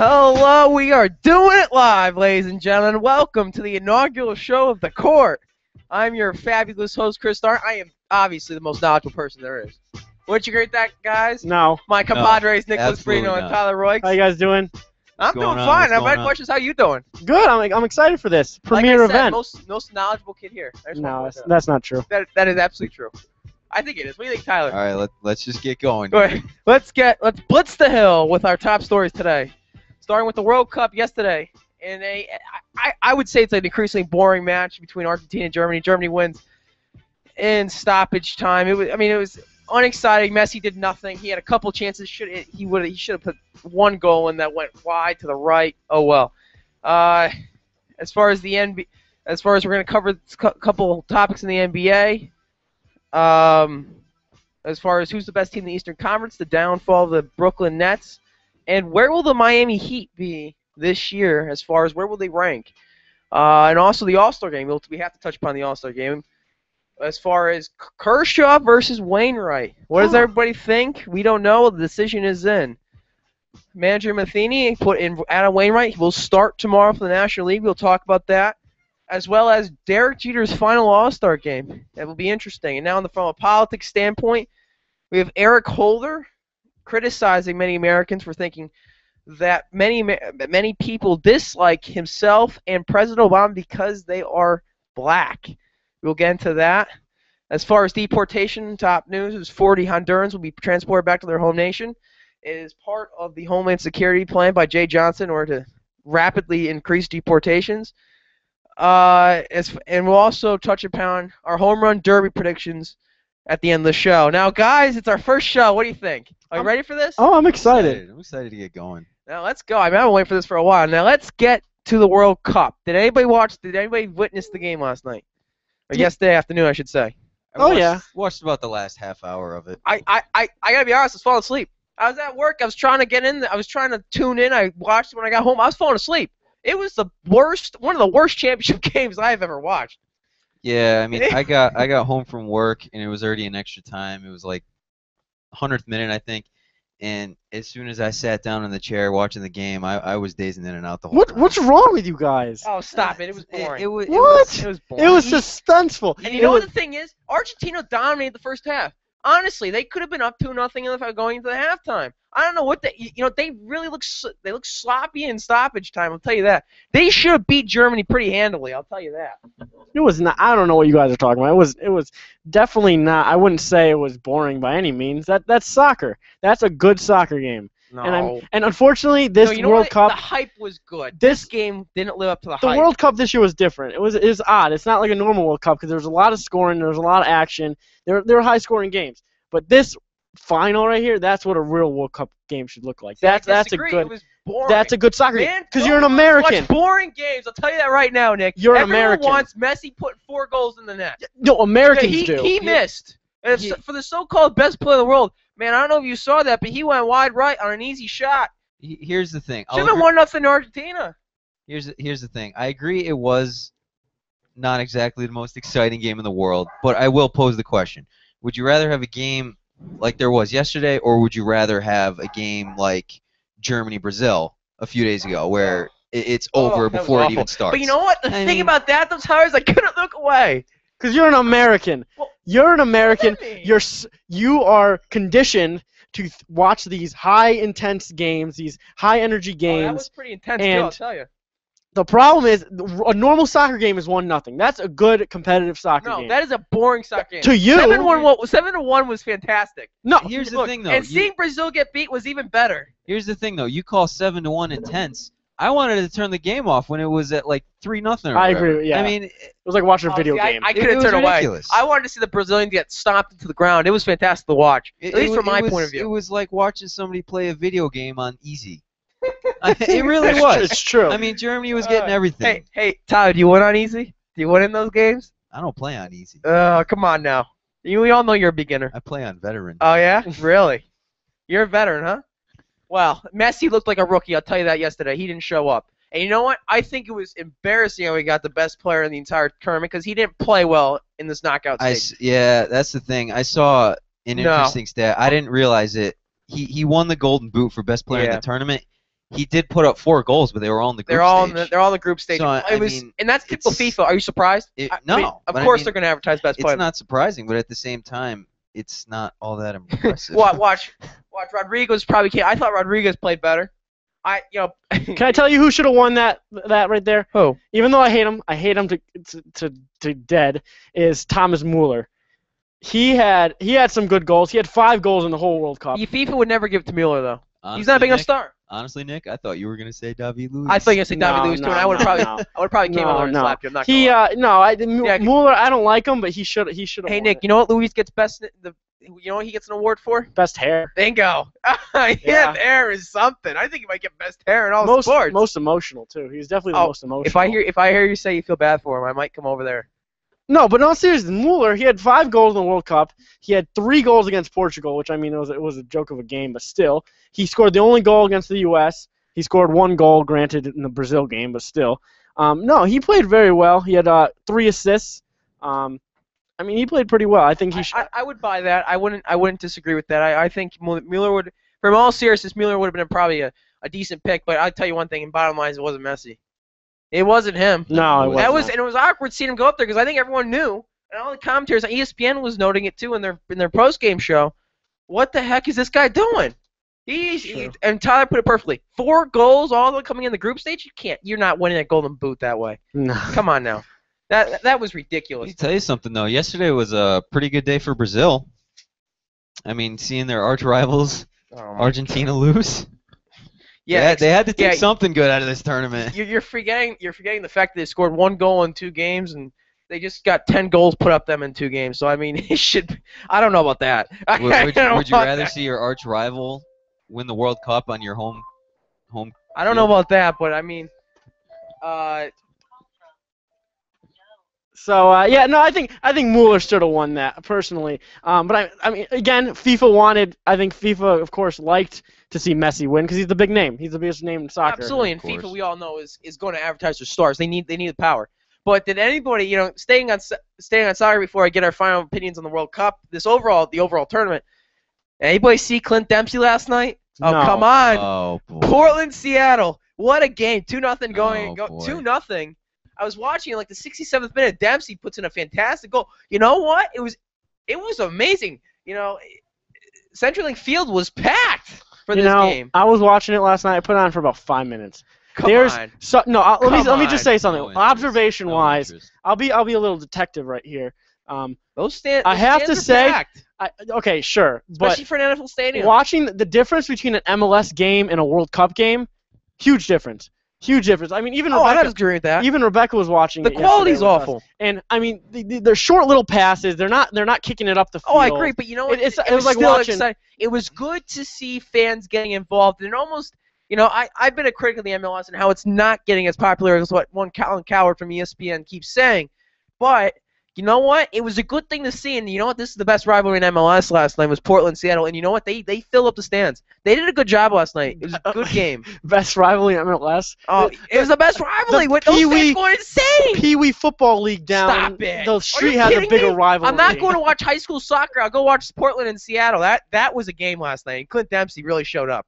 Hello, we are doing it live, ladies and gentlemen. Welcome to the inaugural show of the court. I'm your fabulous host, Chris Arndt. I am obviously the most knowledgeable person there is. Wouldn't you agree with that, guys? No. My compadres, Nicholas absolutely Brino and not. Tyler Roaix. How you guys doing? I'm going doing on? fine. What's I've going had on? questions. How you doing? Good. I'm excited for this premiere like I said, event. most knowledgeable kid here. I just No, want to point that's not true. that is absolutely true. I think it is. What do you think, Tyler? All right, let's just get going. All right, let's blitz the hill with our top stories today. Starting with the World Cup yesterday, in I would say it's an increasingly boring match between Argentina and Germany. Germany wins in stoppage time. It was unexciting. Messi did nothing. He had a couple chances. He should have put one goal in that went wide to the right. Oh well. As far as we're going to cover a couple topics in the NBA. As far as who's the best team in the Eastern Conference, the downfall of the Brooklyn Nets, and where will the Miami Heat be this year as far as where will they rank? And also the All-Star game. We have to touch upon the All-Star game. As far as Kershaw versus Wainwright, what does everybody think? We don't know. The decision is in. Manager Matheny put in Adam Wainwright. He will start tomorrow for the National League. We'll talk about that. As well as Derek Jeter's final All-Star game. That will be interesting. And now from a politics standpoint, we have Eric Holder criticizing many Americans for thinking that many people dislike himself and President Obama because they are black. We'll get into that. As far as deportation, top news is 40 Hondurans will be transported back to their home nation. It is part of the Homeland Security plan by Jay Johnson in order to rapidly increase deportations. And we'll also touch upon our home run derby predictions at the end of the show. Now, guys, it's our first show. What do you think? Are you ready for this? Oh, I'm excited. I'm excited to get going. Now, let's go. I've been waiting for this for a while. Now, let's get to the World Cup. Did anybody witness the game last night? Or yesterday afternoon, I should say. Watched about the last half hour of it. I gotta be honest, I was falling asleep. I was at work. I was trying to get in. I was trying to tune in. I watched it when I got home. I was falling asleep. It was one of the worst championship games I've ever watched. Yeah, I mean, I got home from work and it was already in extra time. It was like 100th minute, I think. And as soon as I sat down in the chair watching the game, I was dazing in and out the whole time. What's wrong with you guys? Oh, stop it! It was boring. It was It boring. was suspenseful. And you know what the thing is? Argentina dominated the first half. Honestly, they could have been up 2-0 going into the halftime. I don't know what they really look sloppy in stoppage time. I'll tell you that. They should have beat Germany pretty handily. I'll tell you that. It was not. I don't know what you guys are talking about. It was definitely not. I wouldn't say it was boring by any means. That's soccer. That's a good soccer game. No. And unfortunately, this World Cup. The hype was good. This game didn't live up to the hype. The World Cup this year was different. It was odd. It's not like a normal World Cup because there was a lot of scoring. There was a lot of action. There were high-scoring games. But this final right here, that's what a real World Cup game should look like. That's a good. It was boring. That's a good soccer game because you're an Watch American. boring games. I'll tell you that right now, Nick. You're an Everyone American. wants Messi putting 4 goals in the net. No, Americans do. He missed. And for the so-called best player in the world, man, I don't know if you saw that, but he went wide right on an easy shot. Here's the thing. Should have been 1-0 to Argentina. Here's the thing. I agree it was not exactly the most exciting game in the world, but I will pose the question. Would you rather have a game like there was yesterday, or would you rather have a game like Germany-Brazil a few days ago where it's over before it even starts? But you know what? The thing about that, those tires, I couldn't look away. Because you're an American. Well, you're an American. What does that mean? You are conditioned to watch these high-intense games, these high-energy games. That was pretty intense, too, I'll tell you. The problem is, a normal soccer game is 1-0. That's a good competitive soccer game. No, that is a boring soccer game. To you, 7-1 was fantastic. No, here's the thing, though. And seeing Brazil get beat was even better. Here's the thing, though. You call 7-1 intense. I wanted to turn the game off when it was at like 3-0. I agree. Yeah. I mean, it was like watching a video game. I couldn't turn away. I wanted to see the Brazilians get stomped into the ground. It was fantastic to watch, at least from my point of view. It was like watching somebody play a video game on easy. It really was. It's true. I mean, Germany was getting everything. Hey, Tyler, do you win on easy? Do you win in those games? I don't play on easy. Come on now. We all know you're a beginner. I play on veteran. Oh, yeah? Really? You're a veteran, huh? Well, Messi looked like a rookie. I'll tell you that yesterday. He didn't show up. And you know what? I think it was embarrassing how he got the best player in the entire tournament because he didn't play well in this knockout stage. Yeah, that's the thing. I saw an interesting stat. I didn't realize it. He won the Golden Boot for best player in the tournament. he did put up 4 goals, but they were all in the group They're all stage. they're all in the group stage. So, I mean, and that's typical it's- FIFA. Are you surprised? No, I mean, of but I course mean, they're going to advertise best It's player. not surprising, but at the same time, it's not all that impressive. Watch. Rodriguez probably can't. I thought Rodriguez played better. Can I tell you who should have won that right there? Who? Even though I hate him to dead, is Thomas Mueller. He had some good goals. He had 5 goals in the whole World Cup. FIFA would never give it to Mueller though. Honestly, He's not a big enough Nick, star. Honestly, Nick, I thought you were gonna say David Luiz. I thought you were going to say David Luiz too, and I would have probably came over and No. slapped you. I'm not gonna lie. Mueller. I don't like him, but he should have. Hey Nick, you know what Luis gets you know what he gets an award for? Best hair. Bingo. Yeah. Hair is something. I think he might get best hair in all sports. Most emotional too. He's definitely the most emotional. If I hear you say you feel bad for him, I might come over there. No, but no, seriously, Mueller, he had 5 goals in the World Cup. He had 3 goals against Portugal, which, I mean, it was a joke of a game, but still. He scored the only goal against the U.S. He scored 1 goal, granted, in the Brazil game, but still. No, he played very well. He had 3 assists. I mean, he played pretty well. I think he should. I would buy that. I wouldn't disagree with that. I think Mueller would, from all seriousness, Mueller would have been probably a decent pick, but I'll tell you one thing, in bottom line, it wasn't Messi. It wasn't him. No, and it was awkward seeing him go up there because I think everyone knew, and all the commentators on ESPN was noting it too in their post game show. What the heck is this guy doing? And Tyler put it perfectly. 4 goals, all of them coming in the group stage. You're not winning a Golden Boot that way. No. Come on now. That was ridiculous. Let me tell you something though. Yesterday was a pretty good day for Brazil. I mean, seeing their arch rivals Argentina lose. Yeah, they had to take something good out of this tournament. You're forgetting the fact that they scored 1 goal in 2 games and they just got 10 goals put up them in 2 games. So I mean, it should. I don't know about that. Would you rather see your arch rival win the World Cup on your home? I don't know about that, but I mean, So yeah, no, I think Mueller should have won that personally. But I mean, again, FIFA wanted. I think FIFA, of course, liked to see Messi win because he's the big name. He's the biggest name in soccer. Absolutely, and FIFA, we all know, is going to advertise their stars. They need the power. But did anybody, staying on soccer before I get our final opinions on the World Cup, the overall tournament? Anybody see Clint Dempsey last night? Oh, No. come on. Oh boy. Portland, Seattle. What a game. 2-0 going. boy. 2-0. I was watching like the 67th minute. Dempsey puts in a fantastic goal. You know what? It was amazing. CenturyLink Field was packed for this game. I was watching it last night. I put it on for about 5 minutes. Come on. Let me just say something. No interest. Observation-wise, No interest. I'll be a little detective right here. Those stands. I have to are say, packed, okay, sure, especially but for an NFL stadium. watching the difference between an MLS game and a World Cup game, huge difference. Huge difference. I mean, even I don't Rebecca, disagree with that. even Rebecca was watching. The it quality's yesterday with us. awful. And I mean, they're short little passes. They're not kicking it up the field. Oh, I agree, but you know what? It It was like still watching. exciting. It was good to see fans getting involved, and almost, I've been a critic of the MLS and how it's not getting as popular as what one Colin Coward from ESPN keeps saying. But you know what? It was a good thing to see, and you know what? This is the best rivalry in MLS last night was Portland-Seattle, and you know what? They filled up the stands. They did a good job last night. It was a good game. Best rivalry in MLS. Oh, it was the best rivalry. Those fans going insane. Pee Wee Football League down. Stop it. The Are street you has a kidding bigger me? rivalry. I'm not going to watch high school soccer. I'll go watch Portland and Seattle. That was a game last night. And Clint Dempsey really showed up.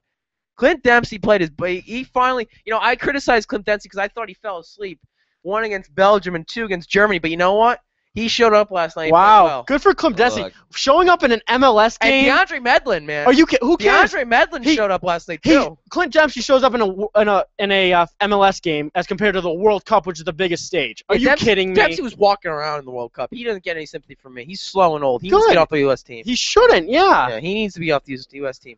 Clint Dempsey played he finally, I criticized Clint Dempsey because I thought he fell asleep. 1 against Belgium and 2 against Germany. But you know what? He showed up last night. Wow, Well. good for Clint Dempsey. Look. Showing up in an MLS game. And DeAndre Medlin, man. Are you kidding? Who cares? DeAndre Medlin showed up last night too. Clint Dempsey shows up in a MLS game as compared to the World Cup, which is the biggest stage. Are you kidding me? Dempsey was walking around in the World Cup. He doesn't get any sympathy from me. He's slow and old. He needs to Good. get off the U.S. team. He shouldn't. Yeah. Yeah, he needs to be off the U.S. team.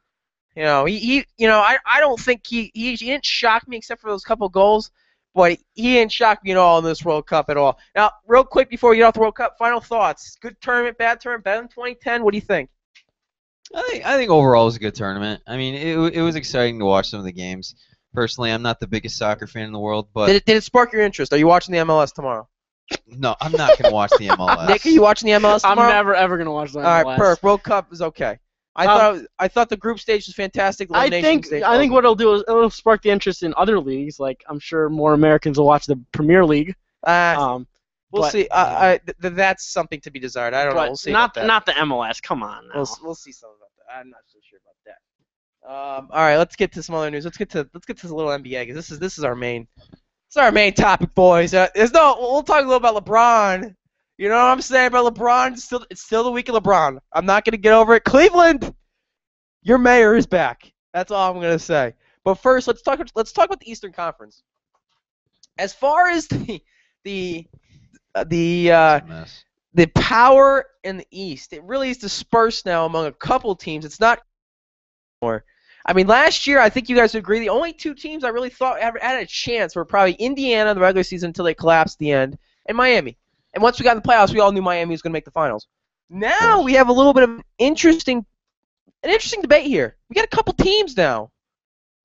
I don't think he didn't shock me except for those couple goals, but he didn't shock me at all in this World Cup at all. Now, real quick before we get off the World Cup, final thoughts. Good tournament, bad tournament, better than 2010. What do you think? I think overall it was a good tournament. I mean, it was exciting to watch some of the games. Personally, I'm not the biggest soccer fan in the world, but Did it spark your interest? Are you watching the MLS tomorrow? no, I'm not going to watch the MLS. Nick, are you watching the MLS I'm tomorrow? never ever gonna watch the MLS. All right, Perk. World Cup is okay. I thought the group stage was fantastic. I think what it'll do is it'll spark the interest in other leagues. Like I'm sure more Americans will watch the Premier League. We'll but- see. That's something to be desired. I don't know. We'll see not about that. not the MLS. Come on now. We'll see something about that. I'm not so sure about that. All right, let's get to some other news. Let's get to a little NBA because this is our main. It's our main topic, boys. We'll talk a little about LeBron. You know what I'm saying about LeBron? It's still the week of LeBron. I'm not gonna get over it. Cleveland, your mayor is back. That's all I'm gonna say. But first, let's talk about the Eastern Conference. As far as the It's a mess. the power in the East, it really is dispersed now among a couple teams. It's not more. I mean, last year, I think you guys would agree, the only two teams I really thought had a chance were probably Indiana in the regular season until they collapsed at the end, and Miami. And once we got in the playoffs, we all knew Miami was going to make the finals. Now we have a little bit of an interesting debate here. We got a couple teams now.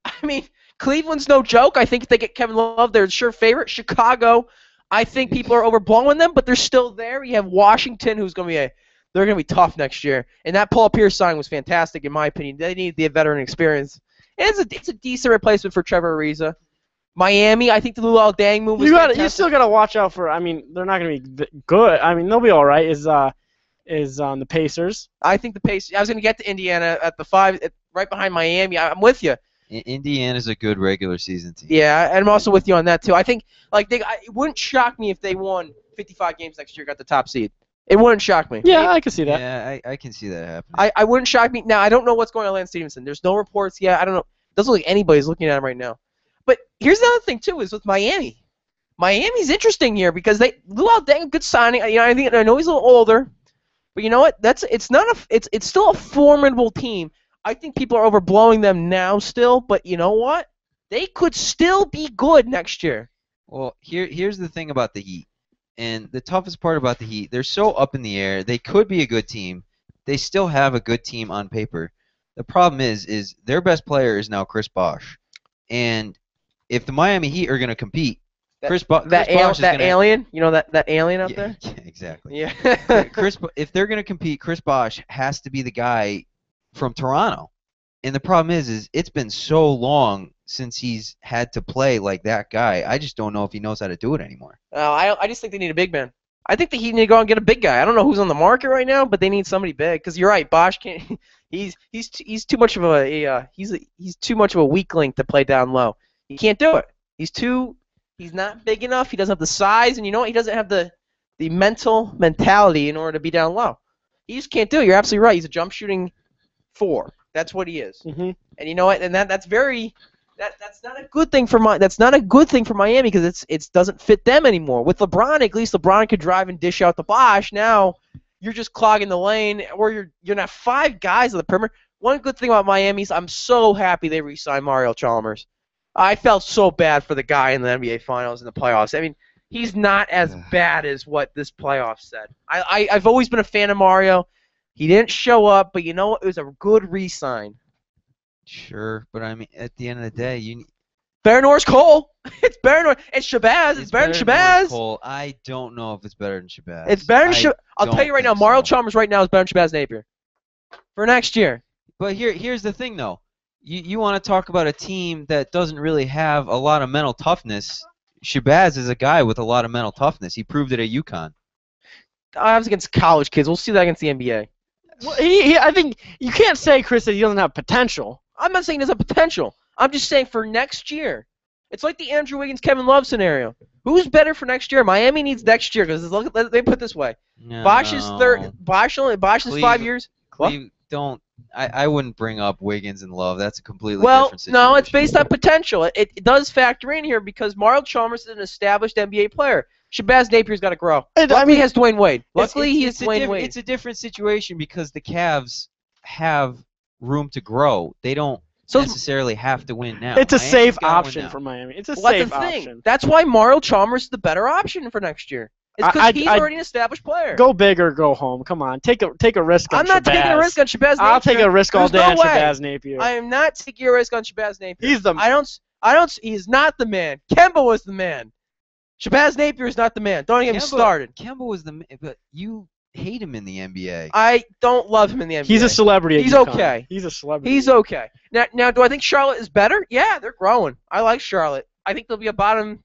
I mean, Cleveland's no joke. I think if they get Kevin Love, they're sure favorite. Chicago, I think people are overblowing them, but they're still there. You have Washington, who's going to be they're going to be tough next year. And that Paul Pierce signing was fantastic, in my opinion. They need the veteran experience. And it's a decent replacement for Trevor Ariza. Miami, I think the Luol Deng move was fantastic. You still got to watch out for. I mean, they're not going to be good. I mean, they'll be all right. Is on the Pacers. I think the Pacers. I was going to get to Indiana at the 5, right behind Miami. I'm with you. Indiana's a good regular season team. Yeah, and I'm also with you on that too. I think it wouldn't shock me if they won 55 games next year, got the top seed. It wouldn't shock me. Yeah, I can see that. Yeah, I can see that happening. I wouldn't shock me. Now, I don't know what's going on with Lance Stevenson. There's no reports yet. I don't know. It doesn't look like anybody's looking at him right now. But here's the other thing too, is with Miami. Miami's interesting here because Luol Deng, good signing. You know, I know he's a little older, but you know what? It's still a formidable team. I think people are overblowing them now still, but you know what? They could still be good next year. Well, here's the thing about the Heat. And the toughest part about the Heat, they're so up in the air. They could be a good team. They still have a good team on paper. The problem is their best player is now Chris Bosh. And if the Miami Heat are going to compete, Chris Bosh is gonna, alien, you know that alien out yeah, there? Yeah, exactly. Yeah. If they're going to compete, Chris Bosh has to be the guy from Toronto. And the problem is it's been so long since he's had to play like that guy. I just don't know if he knows how to do it anymore. I just think they need a big man. I think the Heat need to go and get a big guy. I don't know who's on the market right now, but they need somebody big. Because you're right, Bosh can't. He's too much of he's too much of a weak link to play down low. He can't do it. He's not big enough. He doesn't have the size, and you know what? He doesn't have the mentality in order to be down low. He just can't do it. You're absolutely right. He's a jump shooting 4. That's what he is. Mm-hmm. And you know what? And that's not a good thing for Miami because it doesn't fit them anymore. With LeBron, at least LeBron could drive and dish out the Bosh. Now you're just clogging the lane, or you're not 5 guys on the perimeter. One good thing about Miami is I'm so happy they re-signed Mario Chalmers. I felt so bad for the guy in the NBA Finals and the playoffs. I mean, he's not as bad as what this playoff said. I've always been a fan of Mario. He didn't show up, but you know what? It was a good re-sign. Sure, but I mean, at the end of the day, Better Norris Cole. It's better than it's Shabazz. It's better than Shabazz. Cole. I don't know if it's better than Shabazz. It's better than Shabazz. I'll tell you right now, Mario Chalmers right now is better than Shabazz Napier for next year. But here's the thing, though. You want to talk about a team that doesn't really have a lot of mental toughness. Shabazz is a guy with a lot of mental toughness. He proved it at UConn. I was against college kids. We'll see that against the NBA. Well, I think you can't say, Chris, that he doesn't have potential. I'm not saying there's a potential. I'm just saying for next year. It's like the Andrew Wiggins, Kevin Love scenario. Who's better for next year? Miami needs next year because they put it this way. No. Bosh is third. Bosh is 5 years. I wouldn't bring up Wiggins and Love. That's a completely different situation. No, it's based on potential. It does factor in here because Mario Chalmers is an established NBA player. Shabazz Napier's got to grow. Luckily, he has Dwayne Wade. Luckily, he has Dwayne Wade. It's a different situation because the Cavs have room to grow. They don't necessarily have to win now. It's a safe option for Miami. It's a safe option. That's why Mario Chalmers is the better option for next year. It's because he's already an established player. Go big or go home. Come on, take a risk on Shabazz. I'm not taking a risk on Shabazz Napier. I'll take a risk all day on Shabazz Napier. I am not taking a risk on Shabazz Napier. He's the. He's not the man. Kemba was the man. Shabazz Napier is not the man. Don't get me started. Kemba was the man, but you hate him in the NBA. I don't love him in the NBA. He's a celebrity. He's okay. He's a celebrity. He's okay. Now, do I think Charlotte is better? Yeah, they're growing. I like Charlotte. I think they'll be a bottom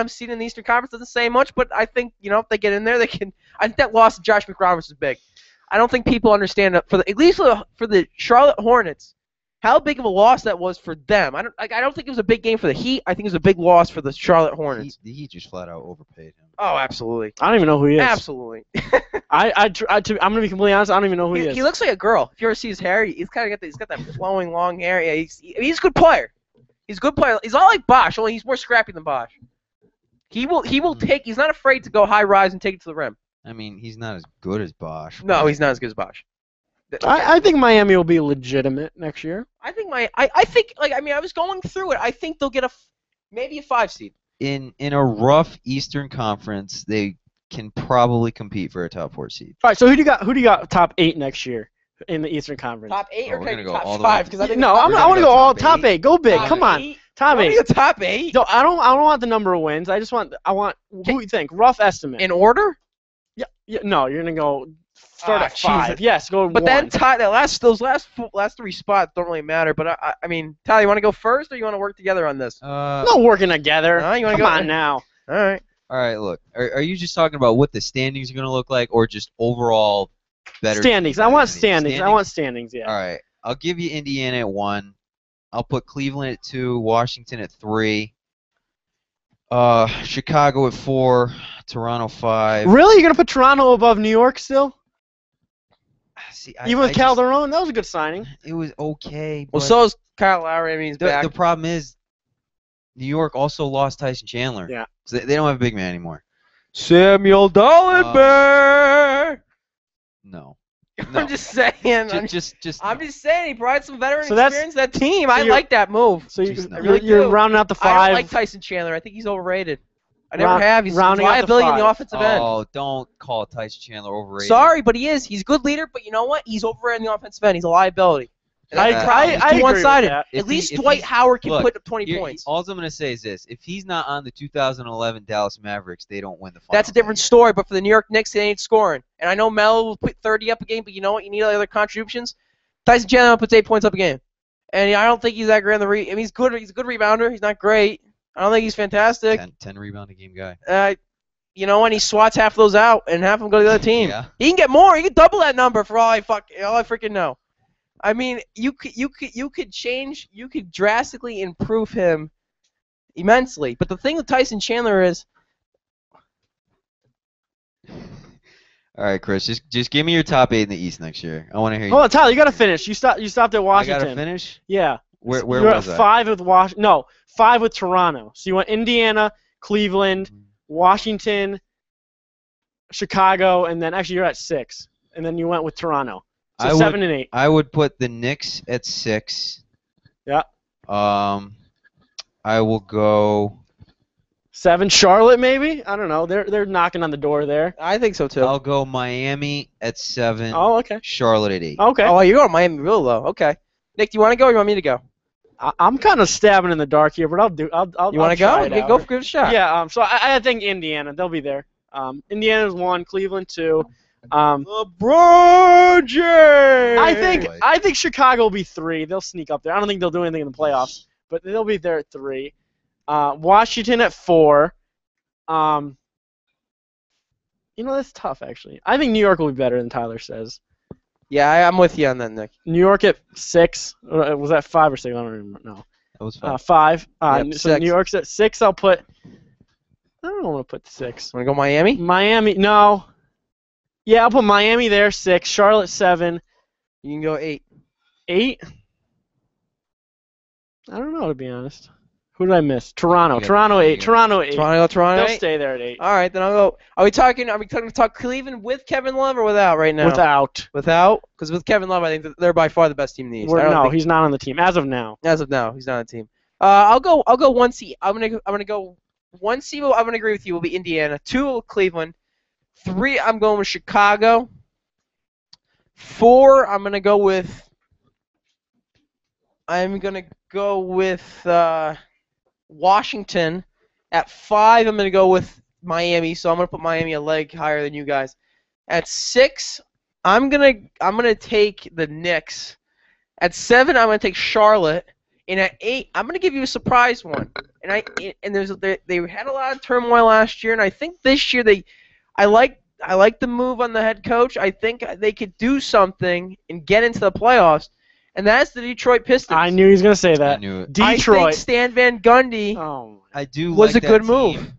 seed in the Eastern Conference. Doesn't say much, but I think if they get in there, they can. I think that loss of Josh McRoberts is big. I don't think people understand that at least for the Charlotte Hornets how big of a loss that was for them. I don't think it was a big game for the Heat. I think it was a big loss for the Charlotte Hornets. The Heat just flat out overpaid him. Oh, absolutely. I don't even know who he is. Absolutely. I'm gonna be completely honest. I don't even know who he is. He looks like a girl. If you ever see his hair, he's got that flowing long hair. Yeah, he's a good player. He's a good player. He's not like Bosch, only he's more scrappy than Bosch. He will take. He's not afraid to go high rise and take it to the rim. I mean, he's not as good as Bosch. No, he's not as good as Bosch. I think Miami will be legitimate next year. I think I was going through it. I think they'll get maybe a 5 seed. In a rough Eastern Conference, they can probably compete for a top 4 seed. All right. So who do you got top 8 next year in the Eastern Conference? Top 8 or we're can I gonna go go all top the way 5? up. Because I think No, I want to go all top 8. Go big. Top Come on. 8? Top 8. Top 8. No, I don't want the number of wins. I want who you think? Rough estimate. In order? Yeah. No, you're gonna go start at 5. Jesus. Yes, go But 1. then those last 3 spots don't really matter. But I mean, Tyler, you want to go first or you want to work together on this? not working together. You wanna Come go? on now. All right. All right, look. Are you just talking about what the standings are going to look like, or just overall better? Standings. I want standings. I want standings. Yeah. All right. I'll give you Indiana at 1. I'll put Cleveland at 2. Washington at 3. Chicago at 4. Toronto 5. Really? You're gonna put Toronto above New York still? See, Even with Calderon, that was a good signing. It was okay. Well, but so is Kyle Lowry. I mean, he's back. the problem is, New York also lost Tyson Chandler. Yeah. So they don't have a big man anymore. Samuel Dollenberg. No. I'm just saying. I'm Just just saying. He brought some veteran So that's- experience to that team. so I you're- like that move. So Just no. you're rounding out the 5. I don't like Tyson Chandler. I think he's overrated. I never have. He's a rounding out the liability in the 5. offensive end. Oh, don't call Tyson Chandler overrated. Sorry, but he is. He's a good leader, but you know what? He's overrated in the offensive end. He's a liability. And I- that's the problem. I He's agree too with one-sided. that. If At least he- if Dwight he's- Howard can look, put up 20 points. All I'm going to say is this. If he's not on the 2011 Dallas Mavericks, they don't win the finals. That's a different story, but for the New York Knicks, they ain't scoring. And I know Melo will put 30 up a game, but you know what? You need other contributions. Tyson Chandler puts 8 points up a game. And I don't think he's that great on the I mean, he's good. He's a good rebounder. He's not great. I don't think he's fantastic. 10 rebound a game guy. You know, when he swats half those out and half them go to the other team. Yeah. He can get more. He can double that number for all I freaking know. I mean, you could change. You could drastically improve him immensely. But the thing with Tyson Chandler is, All right, Chris. Just give me your top 8 in the East next year. I want to hear you. Hold on, Tyler. You gotta finish. You stopped at I Washington. got to finish? Yeah. Where You're was at I? 5 with No, 5 with Toronto. So you went Indiana, Cleveland, Washington, Chicago, and then actually you're at 6. And then you went with Toronto. So I would- 7 and 8. I would put the Knicks at 6. Yeah. I will go. 7. Charlotte maybe? I don't know. They're knocking on the door there. I think so too. I'll go Miami at 7. Oh, okay. Charlotte at 8. Okay. Oh, you're going Miami real low. Okay. Nick, do you want to go or you want me to go? I'm kind of stabbing in the dark here, but I'll. You want want to go? Yeah, go give it a shot. Yeah. So I think Indiana. They'll be there. Indiana's 1, Cleveland 2. LeBron James. I think Chicago will be 3. They'll sneak up there. I don't think they'll do anything in the playoffs, but they'll be there at 3. Washington at 4. That's tough actually. I think New York will be better than Tyler says. Yeah, I'm with you on that, Nick. New York at 6. Was that 5 or 6? I don't remember. No. That was fun. 5. Yep, So 6. New York's at 6. I don't want to put 6. Want to go Miami? Miami, no. Yeah, I'll put Miami there, 6. Charlotte, 7. You can go 8. 8? I don't know, to be honest. Who did I miss? Toronto. Yeah, Toronto, 8. yeah. Toronto, 8. Toronto. They'll 8? stay there at 8. All right, then I'll go. Are we talking to talk Cleveland with Kevin Love or without right now? Without. Without? Because with Kevin Love, I think that they're by far the best team in the East. I don't No, think- he's not on the team as of now. as of now, he's not on the team. I'll go 1 seed. I'm gonna go 1 seed. I'm gonna agree with you. Will be Indiana. 2 Cleveland. 3 I'm going with Chicago. 4 I'm gonna go with. Washington. At 5 I'm gonna go with Miami. So I'm gonna put Miami a leg higher than you guys. At 6 I'm gonna take the Knicks. At 7 I'm gonna take Charlotte. And at 8, I'm gonna give you a surprise one. They had a lot of turmoil last year, and I think this year I like the move on the head coach. I think they could do something and get into the playoffs. and that's the Detroit Pistons. I knew he was going to say that. I knew it. I Detroit. think Stan Van Gundy Oh, I do was like a good that move. team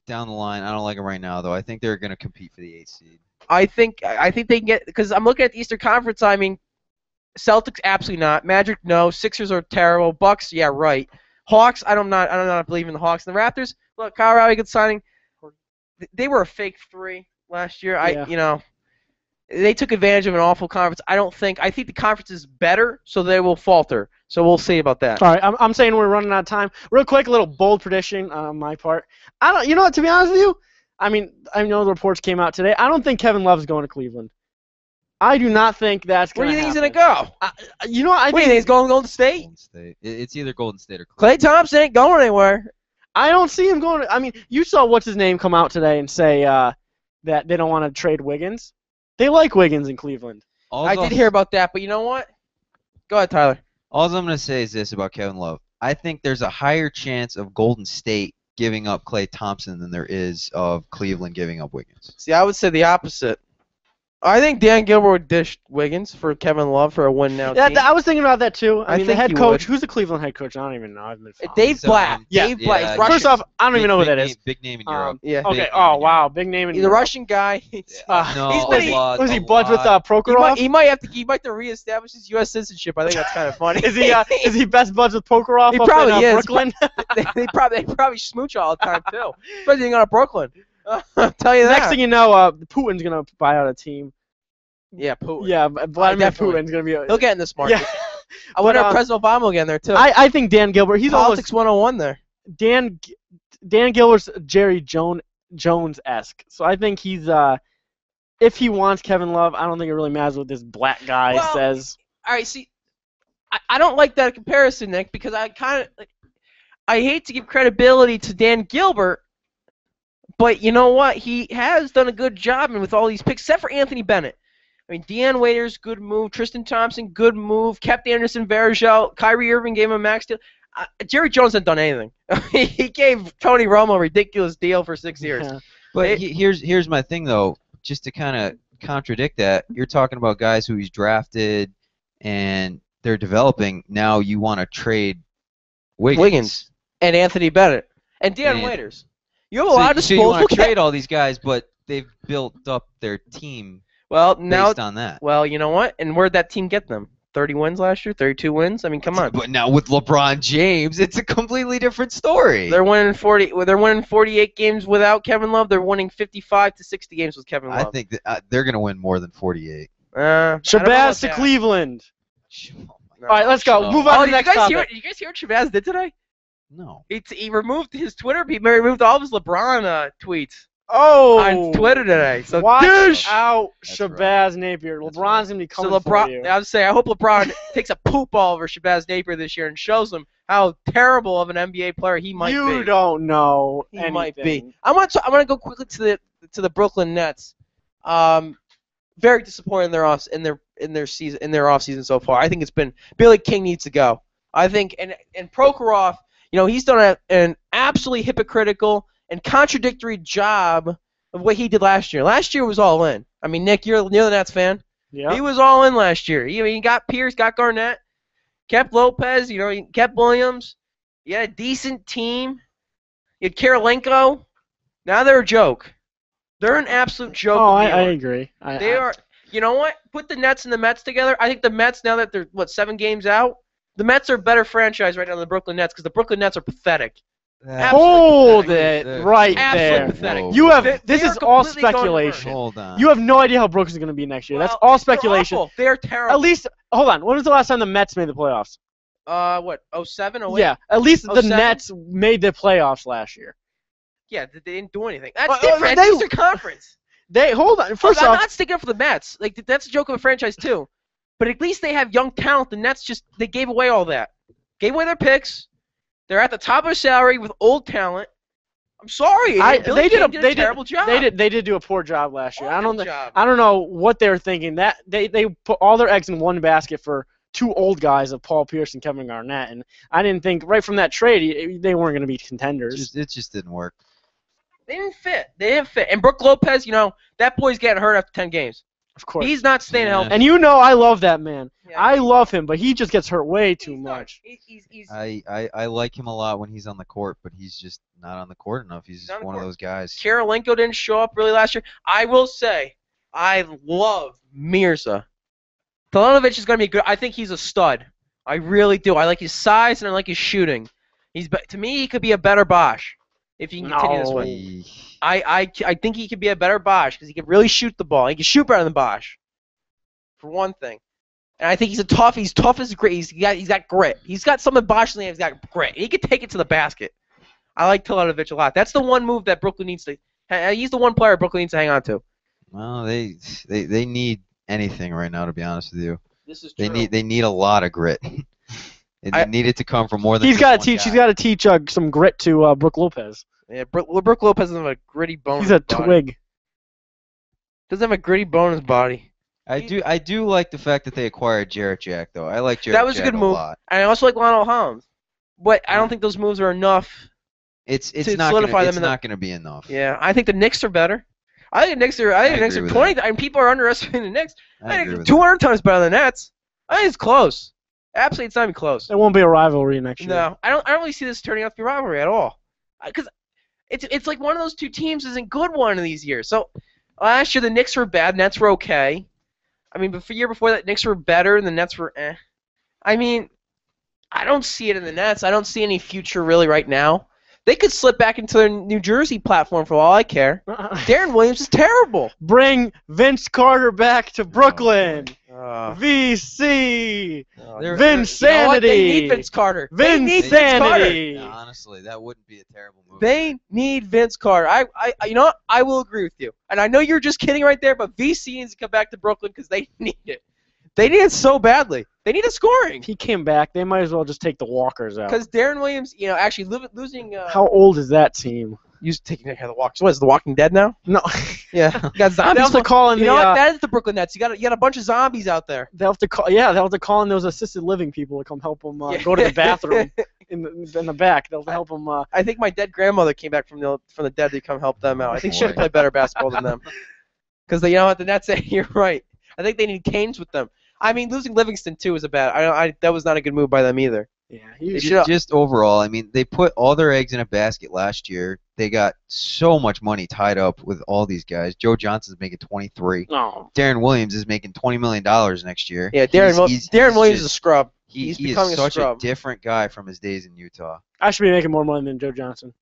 down the line. I don't like them right now, though. I think they're going to compete for the 8th seed. I think they can get, because I'm looking at the Eastern Conference. I mean, Celtics absolutely not. Magic no. Sixers are terrible. Bucks yeah right. Hawks I don't believe in the Hawks. And the Raptors, look, Kyle Lowry good signing. They were a fake 3 last year. Yeah. They took advantage of an awful conference. I think the conference is better, so they will falter. So we'll see about that. All right, I'm saying we're running out of time. Real quick, a little bold prediction on my part. You know what? To be honest with you, I mean, I know the reports came out today. I don't think Kevin Love's going to Cleveland. I do not think that's Where going do to you think he's going to go? I do you think he's going to Golden State? Golden State. It's either Golden State or Klay Thompson ain't going anywhere. I don't see him going. I mean, you saw what's his name come out today and say that they don't want to trade Wiggins. They like Wiggins in Cleveland. I did hear about that, but you know what? Go ahead, Tyler. All I'm going to say is this about Kevin Love. I think there's a higher chance of Golden State giving up Klay Thompson than there is of Cleveland giving up Wiggins. See, I would say the opposite. I think Dan Gilbert would dish Wiggins for Kevin Love for a win now team. Yeah, I was thinking about that too. I mean, the think head he coach. would. Who's the Cleveland head coach? I don't even know. I've been following. Dave Black. Yeah. Dave Black. Yeah, He's Russian. First off, I don't even know who that is. Big name in Europe. Yeah. Okay. Big Oh name in wow, big name in He's a Russian guy. No, he's was he a buds with lot. Prokhorov? He might have to reestablish his U.S. citizenship. I think that's kind of funny. Is he best buds with Prokhorov? He up probably in, is. Brooklyn. they probably smooch all the time too. Especially going to Brooklyn. I'll tell you that. Next thing you know, Putin's gonna buy out a team. Yeah, Putin. Yeah, Vladimir definitely. Putin's gonna be. He'll get in this market. Yeah. I wonder But, if President Obama will get in there too. I think Dan Gilbert. He's Politics 101 there. Dan Gilbert's Jerry Jones-esque. So I think he's if he wants Kevin Love, I don't think it really matters what this black guy says. All right, see, I don't like that comparison, Nick, because I hate to give credibility to Dan Gilbert, but you know what? He has done a good job, and with all these picks, except for Anthony Bennett. I mean, Deion Waiters, good move. Tristan Thompson, good move. Kept Anderson, Varejao. Kyrie Irving gave him a max deal. Jerry Jones hasn't done anything. He gave Tony Romo a ridiculous deal for 6 years. Yeah. But here's my thing, though, just to kind of contradict that. You're talking about guys who he's drafted and they're developing. Now you want to trade Wiggins. And Anthony Bennett. And Deion Waiters. You have a lot of So you disposable want to cap. trade all these guys, but they've built up their team Well, now, based on that. well, you know what? And where'd that team get them? 30 wins last year? 32 wins? I mean, come on. But now with LeBron James, it's a completely different story. They're winning 48 games without Kevin Love. They're winning 55 to 60 games with Kevin Love. I think that they're going to win more than 48. I don't know about Shabazz to that. Cleveland. No. All right, let's go. No. Move on to the Did next you guys hear topic. what, you guys hear what Shabazz did today? No. He removed his Twitter. He removed all of his LeBron tweets Oh, on Twitter today. So watch Douche. out, That's Shabazz Napier. That's LeBron's gonna be coming So for LeBron, you. I would say, I hope LeBron takes a poop all over Shabazz Napier this year and shows him how terrible of an NBA player he might be. You don't know He anything. might be. I'm gonna go quickly to the Brooklyn Nets. Very disappointed in their offseason so far. I think it's been Billy King needs to go. I think and Prokhorov, he's done an absolutely hypocritical and contradictory job of what he did last year. Last year was all in. I mean, Nick, you're the Nets fan. Yeah. He was all in last year. He got Pierce, got Garnett, kept Lopez, he kept Williams. He had a decent team. You had Karolinko. Now they're a joke. They're an absolute joke. Oh, of I New York. agree. They are. You know what? Put the Nets and the Mets together. I think the Mets, now that they're 7 games out, the Mets are a better franchise right now than the Brooklyn Nets because the Brooklyn Nets are pathetic. Hold pathetic. it right Absolutely there. pathetic. Whoa. You have They this are is all completely going speculation. Hold on. You have no idea how Brooklyn's going to be next year. That's Well, all they're speculation. awful. They're terrible. At least, hold on. When was the last time the Mets made the playoffs? What? 07, 08? Yeah, at least the 07? Nets made the playoffs last year. Yeah, they didn't do anything. That's Well, different. they- That's Eastern Conference. Hold on. First I'm off, not sticking up for the Mets. Like that's a joke of a franchise too. But at least they have young talent. The Nets they gave away all that. Gave away their picks. They're at the top of their salary with old talent. I'm sorry. Billy King did a terrible job. They did do a poor job last year. Awful job. I don't know what they were thinking. That they put all their eggs in one basket for 2 old guys of Paul Pierce and Kevin Garnett, and I didn't think right from that trade they weren't going to be contenders. It just didn't work. They didn't fit. And Brook Lopez, that boy's getting hurt after 10 games. Of course. He's not staying Yeah. healthy. And you know I love that man. Yeah, I love him, but he just gets hurt way too he's not. much. He's I like him a lot when he's on the court, but he's just not on the court enough. He's on just the one of court. those guys. Karolinko didn't show up really last year. I will say, I love Mirza. Talanovic is going to be good. I think he's a stud. I really do. I like his size and I like his shooting. To me, he could be a better Bosch if he can continue this way. He- I think he could be a better Bosch because he can really shoot the ball. He can shoot better than Bosch, for one thing. And I think he's tough as grit. He's got grit. He's got some of Bosch and he's got grit. He can take it to the basket. I like Talanovic a lot. That's the one move that Brooklyn needs to. He's the one player Brooklyn needs to hang on to. Well, they need anything right now, to be honest with you. This is true. They need a lot of grit. And they need it to come from more than. He's got to teach. He's got to teach some grit to Brook Lopez. Yeah, Brook Lopez doesn't have a gritty bone. He's in a his body. twig. Doesn't have a gritty bone in his body. I do like the fact that they acquired Jarrett Jack, though. I like Jarrett That was Jack a good a move. lot. And I also like Lionel Hollins. But I don't think those moves are enough. It's To not solidify gonna, them it's in the- not going to be enough. Yeah, I think the Knicks are better. I think the Knicks agree are with 20. I mean, people are underestimating the Knicks. I I agree think with 200 times better than the Nets. I think it's close. Absolutely, it's not even close. It won't be a rivalry next year. No, I don't really see this turning out to be a rivalry at all. Because it's like one of those two teams isn't good one of these years. So last year the Knicks were bad, Nets were okay. I mean, but the year before that, Knicks were better and the Nets were eh. I mean, I don't see it in the Nets. I don't see any future really right now. They could slip back into their New Jersey platform for all I care. Darren Williams is terrible. Bring Vince Carter back to Brooklyn. Uh, VC. They're- Vince you know what? They Sanity. need Vince Carter. They need Vince Vince Carter. Sanity. Yeah, honestly, that wouldn't be a terrible move. They need Vince Carter. You know what? I will agree with you. And I know you're just kidding right there, but VC needs to come back to Brooklyn because they need it. They need it so badly. They need a scoring. He came back. They might as well just take the Walkers out. Because Darren Williams, actually losing. How old is that team? Taking care of the Walkers. What is The Walking Dead now? No. Yeah, you got zombies. They'll have to call in You the. know what? That is the Brooklyn Nets. You got a bunch of zombies out there. They'll have to call. Yeah, they'll have to call in those assisted living people to come help them go to the bathroom in the back. They'll help them. I think my dead grandmother came back from the dead to come help them out. I think she should play better basketball than them. Because you know what? The Nets. You're right. I think they need Canes with them. I mean, losing Livingston too was a bad. That was not a good move by them either. Yeah, Just overall, I mean, they put all their eggs in a basket last year. They got so much money tied up with all these guys. Joe Johnson's making 23. No. Darren Williams is making $20 million next year. Yeah, Darren Williams is a scrub. He He's becoming is a such scrub. a different guy from his days in Utah. I should be making more money than Joe Johnson.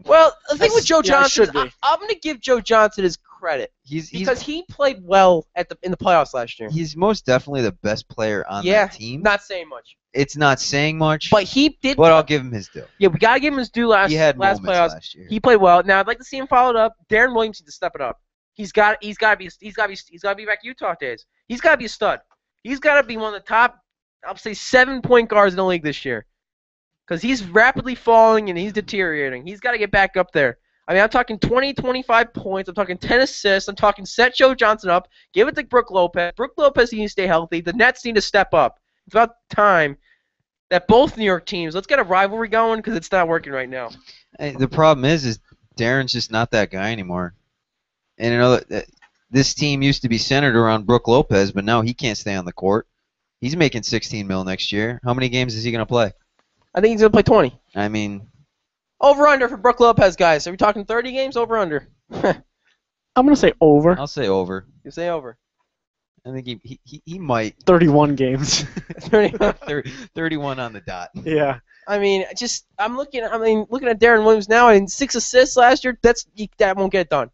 Well, the thing with Joe Yeah, I Johnson, should be. I'm going to give Joe Johnson his credit because he played well in the playoffs last year. He's most definitely the best player on Yeah, that team. not saying much, It's not saying much, but he did. but I'll give him his due. Yeah, we gotta give him his due last He had last moments playoffs. last year. He played well. Now I'd like to see him followed up. Darren Williams needs to step it up. He's got to be back Utah days. He's got to be a stud. He's got to be one of the top, I'll say 7-point guards in the league this year. Because he's rapidly falling and he's deteriorating. He's got to get back up there. I mean, I'm talking 20, 25 points. I'm talking 10 assists. I'm talking set Joe Johnson up. Give it to Brook Lopez. Brook Lopez needs to stay healthy. The Nets need to step up. It's about time that both New York teams, let's get a rivalry going because it's not working right now. Hey, the problem is Darren's just not that guy anymore. And you know this team used to be centered around Brook Lopez, but now he can't stay on the court. He's making $16 million next year. How many games is he going to play? I think he's going to play 20. I mean, Over-under for Brook Lopez, guys. Are we talking 30 games? Over-under. I'm gonna say over. I'll say over. You say over. I think he might 31 games. 31 on the dot. Yeah. I mean, I'm looking at Darren Williams now, and 6 assists last year. That won't get it done.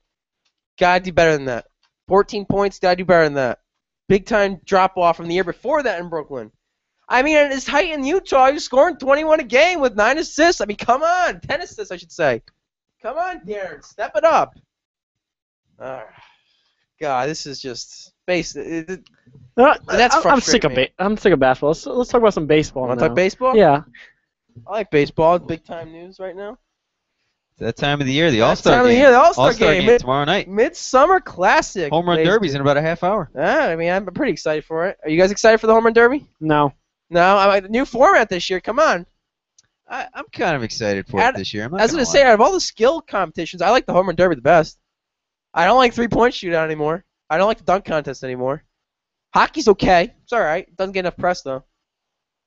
Gotta do better than that. 14 points. Gotta do better than that. Big time drop off from the year before that in Brooklyn. I mean, at his height in Utah, he was scoring 21 a game with 9 assists. I mean, come on, 10 assists, I should say. Come on, Darren, step it up. God, this is just that's I'm sick of frustrating me. I'm sick of basketball. Let's talk about some baseball. Want to now. talk baseball? Yeah. I like baseball. It's big time news right now. It's that time of the year, the That All-Star time of the game. year, the All-Star game. tomorrow night. Midsummer Classic. Home run basically. derby's in about a half hour. I mean, I'm pretty excited for it. Are you guys excited for the Home Run Derby? No. No, I like the new format this year. Come on. I'm kind of excited for it this year. I'm not I was gonna going to say, lie. out of all the skill competitions, I like the Home Run Derby the best. I don't like three-point shootout anymore. I don't like the dunk contest anymore. Hockey's okay. It's all right. Doesn't get enough press though.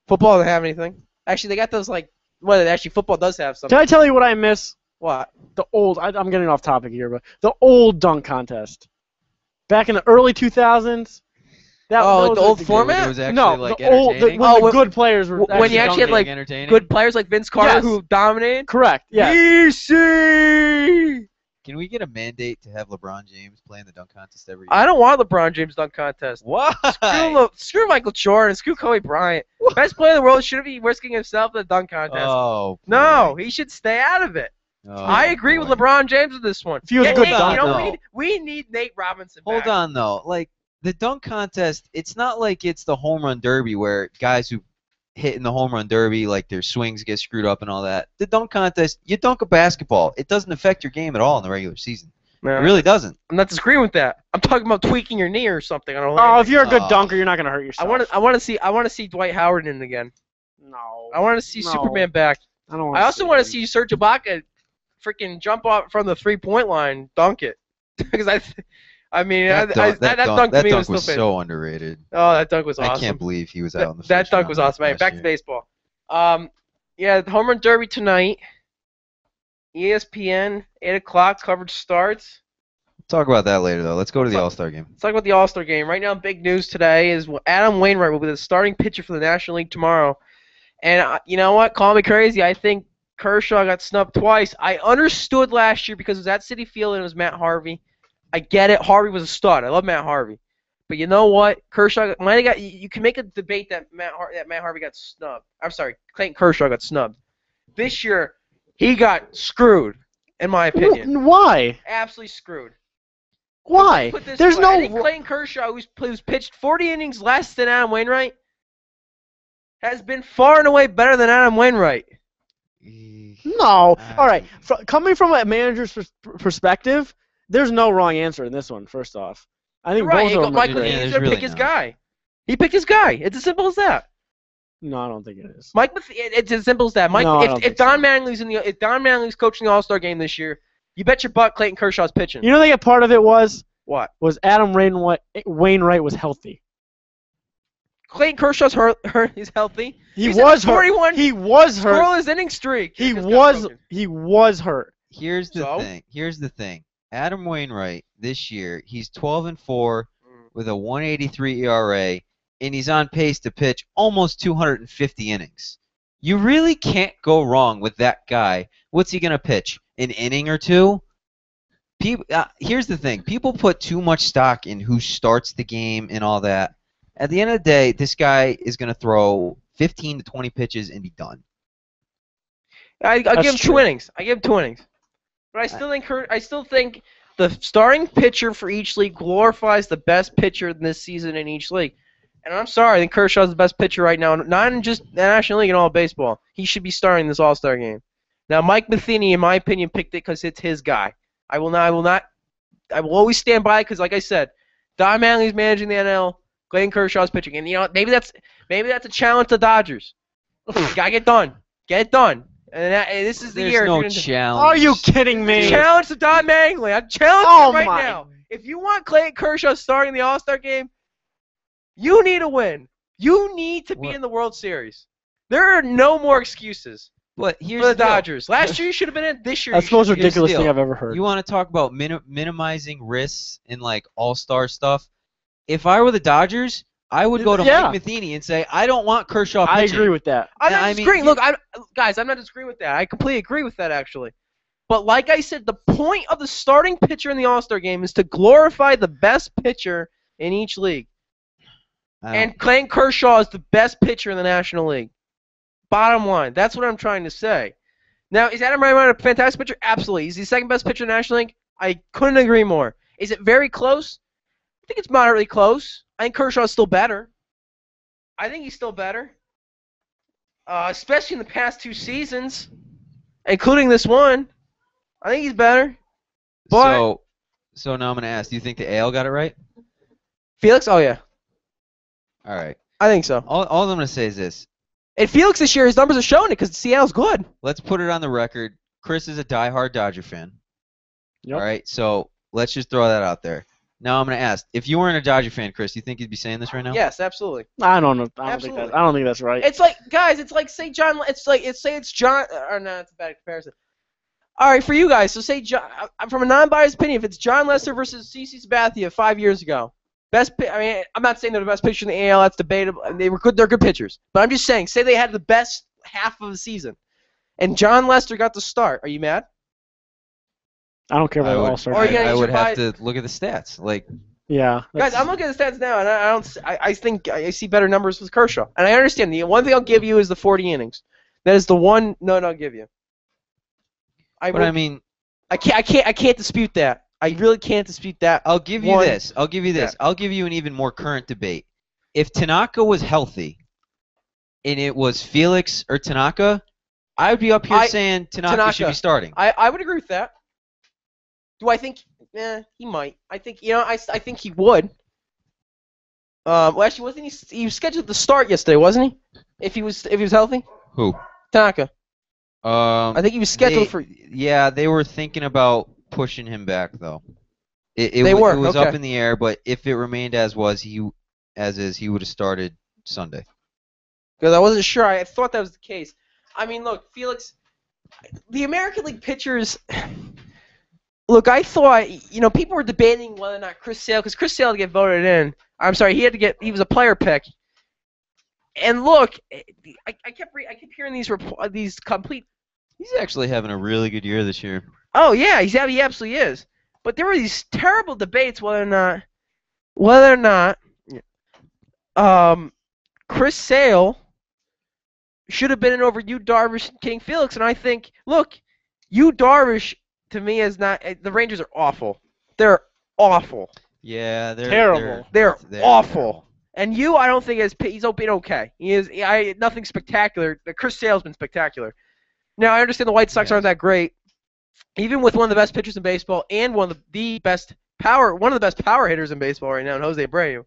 Football doesn't have anything. Actually, they got those like. Well, actually, football does have something. Can I tell you what I miss? What? The old. I'm getting off topic here, but the old dunk contest. Back in the early 2000s. The old format? It was actually No, like the old. entertaining. When the good players were. When you actually had like entertaining. good players like Vince Carter Yes. who dominated. Correct. Yeah. EC. Can we get a mandate to have LeBron James play in the dunk contest every year? I don't want LeBron James dunk contest. Why? Screw Michael Jordan. Screw Kobe Bryant. Best player in the world shouldn't be risking himself in the dunk contest. Oh. Boy. No, he should stay out of it. Oh, I agree with boy. LeBron James with this one. If he was a good Nate, dunker. we need Nate Robinson Hold back. on though, like the dunk contest, it's not like it's the home run derby where guys who hit in the home run derby, like their swings get screwed up and all that. The dunk contest, you dunk a basketball. It doesn't affect your game at all in the regular season. No, It really doesn't. I'm not disagreeing with that. I'm talking about tweaking your knee or something. I don't Oh, if you're a good Oh. dunker, you're not gonna hurt yourself. I want to see Dwight Howard in it again. No. I want to see No. Superman back. I don't. I also want to see Serge Ibaka freaking jump off from the 3-point line, dunk it. Because that dunk to me was still fit. so underrated. Oh, that dunk was I awesome. can't believe he was out in the That first dunk round was awesome. All right, last back to year. baseball. Yeah, the home run derby tonight. ESPN 8 o'clock coverage starts. Talk about that later though. Let's go to the Let's All-Star game. Let's talk about the All-Star game. Right now, big news today is Adam Wainwright will be the starting pitcher for the National League tomorrow. And you know what? Call me crazy. I think Kershaw got snubbed twice. I understood last year because it was at Citi Field and it was Matt Harvey. I get it. Harvey was a stud. I love Matt Harvey. But you know what? Kershaw might have got. You can make a debate that Matt Harvey got snubbed. I'm sorry, Clayton Kershaw got snubbed. This year, he got screwed, in my opinion. Why? Absolutely screwed. Why? Put this There's way, I think no. Clayton Kershaw, who's pitched 40 innings less than Adam Wainwright, has been far and away better than Adam Wainwright. No. All right. Coming from a manager's perspective, there's no wrong answer in this one. First off, I think You're right. both of them. Mike are great. Yeah, Matheny's there's going to really pick his not. guy. He picked his guy. It's as simple as that. No, I don't think it is. It's as simple as that. Mike, No, I don't if think Don so. Mattingly's Don Mattingly's coaching the All-Star game this year, you bet your butt Clayton Kershaw's pitching. You know, a part of it was What? Adam Wainwright was healthy. Clayton Kershaw's he's healthy. He He's in was a hurt. 41 He was hurt. scoreless inning streak. He Just got was. broken. He was hurt. Here's the So? thing. Here's the thing. Adam Wainwright this year, he's 12-4 with a 183 ERA, and he's on pace to pitch almost 250 innings. You really can't go wrong with that guy. What's he gonna pitch? An inning or two? Here's the thing. People put too much stock in who starts the game and all that. At the end of the day, this guy is gonna throw 15 to 20 pitches and be done. I'll give him true. 2 innings. I give him 2 innings. But I still think the starting pitcher for each league glorifies the best pitcher in this season in each league. And I'm sorry, I think Kershaw's the best pitcher right now, not in just the National League and all of baseball. He should be starting this All-Star game. Now, Mike Matheny, in my opinion, picked it because it's his guy. I will always stand by it because, like I said, Don Mattingly's managing the NL, Clayton Kershaw's pitching, and maybe that's a challenge to the Dodgers. Gotta get done. Get it done. And this is the year. There's no if you're gonna- challenge. Are you kidding me? Challenge to Don Mattingly. I'm challenging Oh him right my. now. If you want Clayton Kershaw starting the All-Star game, you need a win. You need to be What? in the World Series. There are no more excuses But here's for the deal. Dodgers. Last year you should have been in. This year That's the you most should be in. ridiculous deal. thing I've ever heard. You want to talk about minimizing risks in like all-star stuff? If I were the Dodgers, I would go to Yeah. Mike Matheny and say, I don't want Kershaw I pitching. agree with that. I'm not I mean, disagreeing. Look, guys, I'm not disagreeing with that. I completely agree with that, actually. But like I said, the point of the starting pitcher in the All-Star game is to glorify the best pitcher in each league. And Clayton Kershaw is the best pitcher in the National League. Bottom line. That's what I'm trying to say. Now, is Adam Wainwright a fantastic pitcher? Absolutely. Is he the second best pitcher in the National League? I couldn't agree more. Is it very close? I think it's moderately close. I think Kershaw's still better. I think he's still better. Especially in the past 2 seasons, including this one. I think he's better. But So now I'm going to ask, do you think the AL got it right? Felix? Oh, yeah. All right. I think so. All I'm going to say is this. And Felix this year, his numbers are showing it because Seattle's good. Let's put it on the record. Chris is a diehard Dodger fan. Yep. All right, so let's just throw that out there. Now I'm going to ask, if you weren't a Dodger fan, Chris, do you think you'd be saying this right now? Yes, absolutely. I don't know. I Absolutely. don't think that's right. It's like, guys, it's like say John. Say it's John. Or no, it's a bad comparison. All right, for you guys. So say John. From a non-biased opinion, if it's John Lester versus CC Sabathia 5 years ago, I mean, I'm not saying they're the best pitcher in the AL. That's debatable. They were good. They're good pitchers. But I'm just saying, say they had the best half of the season, and John Lester got the start. Are you mad? I don't care about I All-Star. Or you gonna I use would your have to look at the stats. Like, Yeah. Guys, I'm looking at the stats now, and I think I see better numbers with Kershaw. And I understand. The one thing I'll give you is the 40 innings. That is the one note I'll give you. I can't dispute that. I really can't dispute that. I'll give you this. I'll give you an even more current debate. If Tanaka was healthy, and it was Felix or Tanaka, I would be up here saying Tanaka should be starting. I would agree with that. Do I think? He might. I think I think he would. Well, actually, wasn't he was scheduled to start yesterday, wasn't he? If he was healthy. Who? Tanaka. I think he was scheduled for. Yeah, they were thinking about pushing him back though. It was okay. up in the air, but if it remained as is, he would have started Sunday. Because I wasn't sure. I thought that was the case. I mean, look, Felix, the American League pitchers. Look, I thought people were debating whether or not Chris Sale, because Chris Sale had to get voted in. I'm sorry, he was a player pick. And look, I kept hearing these complete. He's actually having a really good year this year. Oh yeah, he absolutely is. But there were these terrible debates whether or not Chris Sale should have been in over Yu Darvish and King Felix, and I think, look, Yu Darvish to me is not. The Rangers are awful. They're awful. Yeah, they're terrible. They're awful. Terrible. And I don't think he's been okay. He is. Nothing spectacular. Chris Sale's been spectacular. Now I understand the White Sox aren't that great, even with one of the best pitchers in baseball and one of the best power hitters in baseball right now, and Jose Abreu.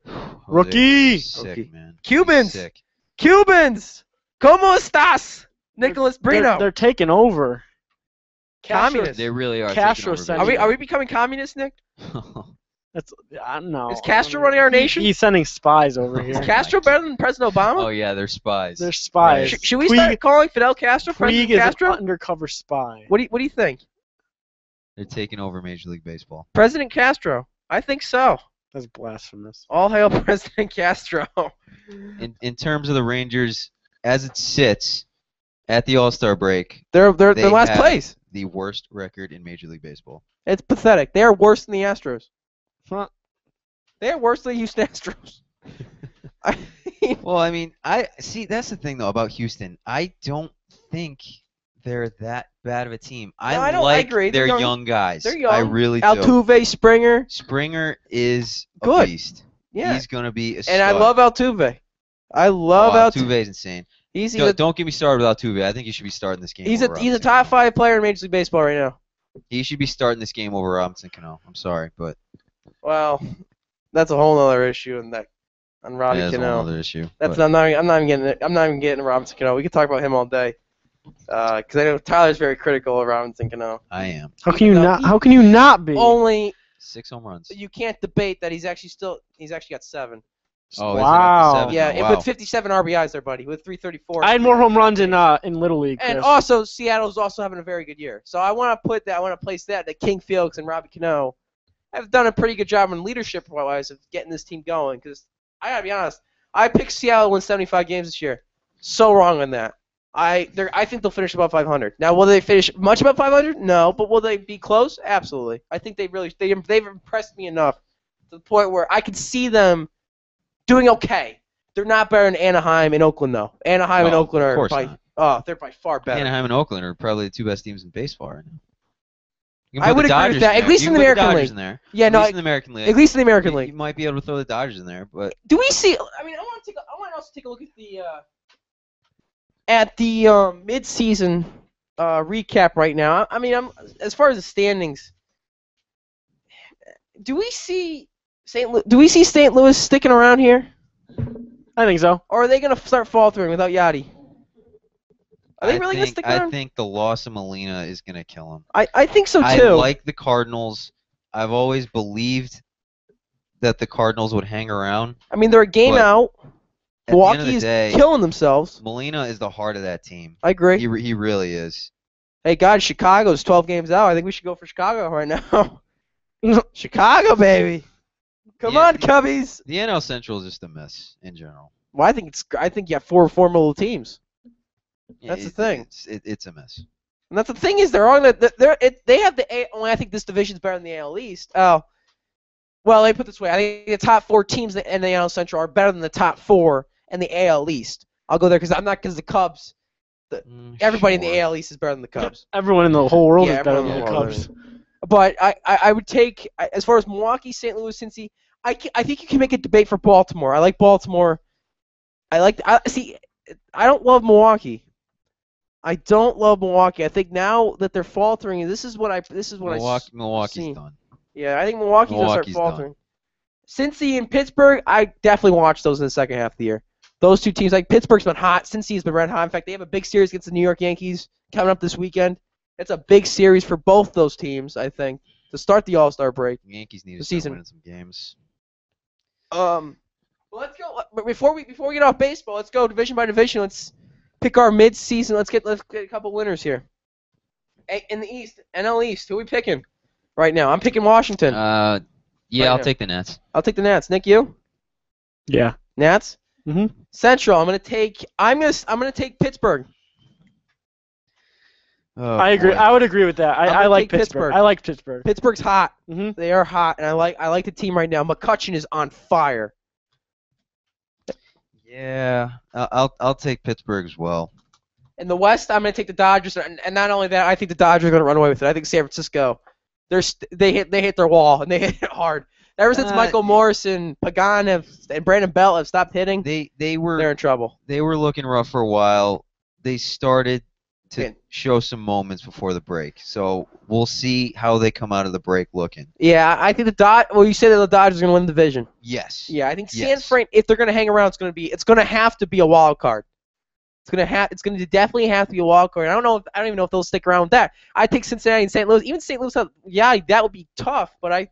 Rookie. Sick, man. Cubans. Sick. Cubans. ¿Cómo estás, Nicholas Brino? They're taking over. Communists. They really are. Castro taking said over Are we becoming communists, Nick? That's I don't know. Is Castro running our nation? He's sending spies over here. Is Castro better than President Obama? Oh yeah, they're spies. They're spies. Right. Should we start calling Fidel Castro President Puig Castro? is an undercover spy. What do you think? They're taking over Major League Baseball. President Castro. I think so. That's blasphemous. All hail President Castro. In terms of the Rangers, as it sits at the All-Star break, They're they last have place. the worst record in Major League Baseball. It's pathetic. They are worse than the Astros. Huh. They are worse than the Houston Astros. Well, I mean, that's the thing though about Houston. I don't think they're that bad of a team. I agree. their They're young guys. They're young. I really do. Altuve, Springer. Springer is Good. a beast. Yeah. He's gonna be a stud. And I love Altuve. I love Altuve. Altuve's insane. Don't get me started with Altuve. I think he should be starting this game. He's over a Robinson top Cano. 5 player in Major League Baseball right now. He should be starting this game over Robinson Cano. I'm sorry, but Well, that's a whole other issue on Robbie that's Cano. another issue. I'm but not even getting it. I'm not even getting Robinson Cano. We could talk about him all day. Because I know Tyler's very critical of Robinson Cano. I am. How can you not be? Only 6 home runs. you can't debate that he's actually got 7. Oh, Wow. Is it up to 7? Yeah, Oh, wow. with 57 RBIs there, buddy, with 334. I had more home runs in Little League. And Chris. also, Seattle's also having a very good year. So I want to place that King Felix and Robbie Cano have done a pretty good job in leadership-wise of getting this team going. Because I gotta be honest, I picked Seattle to win 75 games this year. So wrong on that. I think they'll finish above 500. Now, will they finish much above 500? No, but will they be close? Absolutely. I think they've impressed me enough to the point where I could see them doing okay. They're not better than Anaheim and Oakland, though. Anaheim and Oakland are they're by far better. Anaheim and Oakland are probably the 2 best teams in baseball right now. You can I put would the agree Dodgers with that. in At least there. in the You can put American Dodgers League. in there. Yeah, At no, least in the American League. at least in the American You League. might be able to throw the Dodgers in there, but Do we see? I mean, I want to also take a look at the mid-season recap right now. I mean, as far as the standings, do we see St. Louis sticking around here, I think so. or are they going to start faltering without Yachty? Are they really going to stick around? I think the loss of Molina is going to kill them. I think so too. I like the Cardinals. I've always believed that the Cardinals would hang around. I mean, they're a game But out. At the end of Milwaukee the is day, killing themselves. Molina is the heart of that team. I agree. He really is. Hey, guys, Chicago's 12 games out. I think we should go for Chicago right now. Chicago, baby. Come on, Cubbies. The NL Central is just a mess in general. Well, I think you have four formidable teams. That's the thing. It's a mess. And that's the thing is they're on they have the A. Only I think this division's better than the AL East. Oh, well, let me put it this way. I think the top 4 teams in the AL Central are better than the top 4 in the AL East. I'll go there because the Cubs. Everybody in the AL East is better than the Cubs. Everyone in the whole world is better everyone than in the the world Cubs. But I would take, as far as Milwaukee, St. Louis, Cincy, I think you can make a debate for Baltimore. I like Baltimore. I don't love Milwaukee. I don't love Milwaukee. I think now that they're faltering, this is what Milwaukee's done. Yeah, I think Milwaukee's going to start Milwaukee's faltering. Cincy and Pittsburgh, I definitely watch those in the second half of the year. Those two teams, like Pittsburgh's been hot, Cincy's been red hot. In fact, they have a big series against the New York Yankees coming up this weekend. It's a big series for both those teams, I think, to start the All-Star break. The Yankees need to start winning some games. Well, let's go. Before we get off baseball, let's go division by division. Let's pick our mid-season. Let's get a couple winners here. In the East, NL East, who are we picking right now? I'm picking Washington. I'll take the Nats. I'll take the Nats. Nick, you? Yeah. Nats? Mm-hmm. Central, I'm gonna take Pittsburgh. Oh, I agree. boy. I would agree with that. I like take Pittsburgh. I like Pittsburgh. Pittsburgh's hot. Mm-hmm. They are hot, and I like the team right now. McCutchen is on fire. Yeah, I'll take Pittsburgh as well. In the West, I'm gonna take the Dodgers, and not only that, I think the Dodgers are gonna run away with it. I think San Francisco, they hit their wall, and they hit it hard. Ever since Michael Morrison, Pagan and Brandon Belt have stopped hitting, they're in trouble. They were looking rough for a while. They started to show some moments before the break, so we'll see how they come out of the break looking. Yeah, I think you said that the Dodgers are gonna win the division. Yes. Yeah, I think San Fran, if they're gonna hang around, it's gonna have to be a wild card. It's gonna definitely have to be a wild card. I don't even know if they'll stick around with that. I think Cincinnati and St. Louis, even St. Louis, that would be tough. But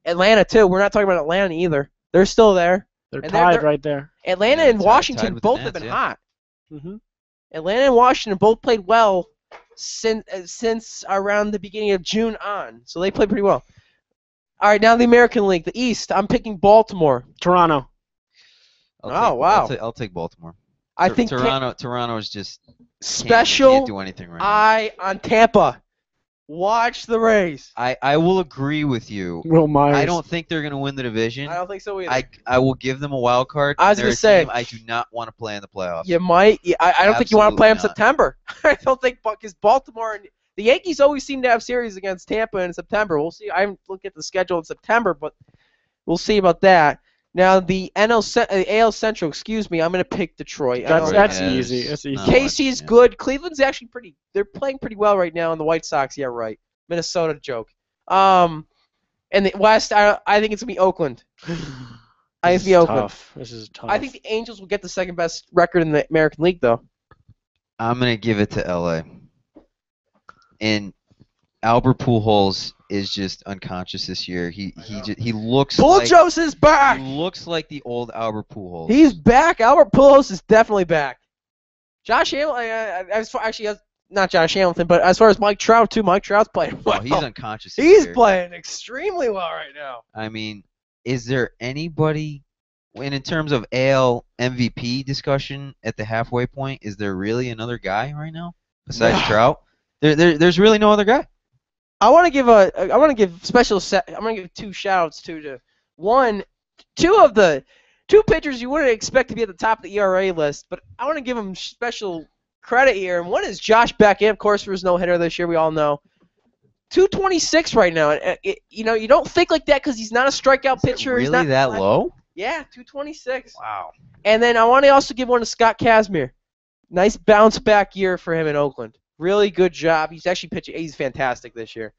Atlanta too. We're not talking about Atlanta either. They're still there. They're tied right there. Atlanta and Washington both have been hot. Mm-hmm. Atlanta and Washington both played well since around the beginning of June on. So they played pretty well. All right, now the American League, the East. I'm picking Baltimore. Toronto. Wow. I'll take Baltimore. I think Toronto is just special can't do anything right now. eye on Tampa. Watch the Rays. I will agree with you. Will Myers. I don't think they're going to win the division. I don't think so either. I will give them a wild card. I was going to say I do not want to play in the playoffs. You might. I don't think you want to play in Absolutely September. I don't think because Baltimore and the Yankees always seem to have series against Tampa in September. We'll see. I haven't looked at the schedule in September, but we'll see about that. Now the AL Central. Excuse me. I'm going to pick Detroit. That's easy. That's easy. Casey's good. Cleveland's actually they're playing pretty well right now. And the White Sox. Yeah, right. Minnesota joke. And the West, I think it's gonna be Oakland. I think it's gonna be Oakland. This is tough. I think the Angels will get the second best record in the American League, though. I'm gonna give it to LA. And Albert Pujols is just unconscious this year. He looks Pujols is back. He looks like the old Albert Pujols. He's back. Albert Pujols is definitely back. Josh Hamilton, not Josh Hamilton, but as far as Mike Trout too, Mike Trout's playing well. Oh, he's unconscious. He's playing extremely well right now. I mean, is there anybody, in terms of AL MVP discussion at the halfway point, is there really another guy right now besides Trout? There's really no other guy. I'm gonna give two shout-outs to two pitchers you wouldn't expect to be at the top of the ERA list, but I want to give them special credit here, and one is Josh Beckett, of course, for his no-hitter this year, we all know. 226 right now. You don't think like that because he's not a strikeout pitcher. Really he's not that low? Yeah, 226. Wow. And then I want to also give one to Scott Kazmir. Nice bounce-back year for him in Oakland. Really good job. He's actually pitching. He's fantastic this year.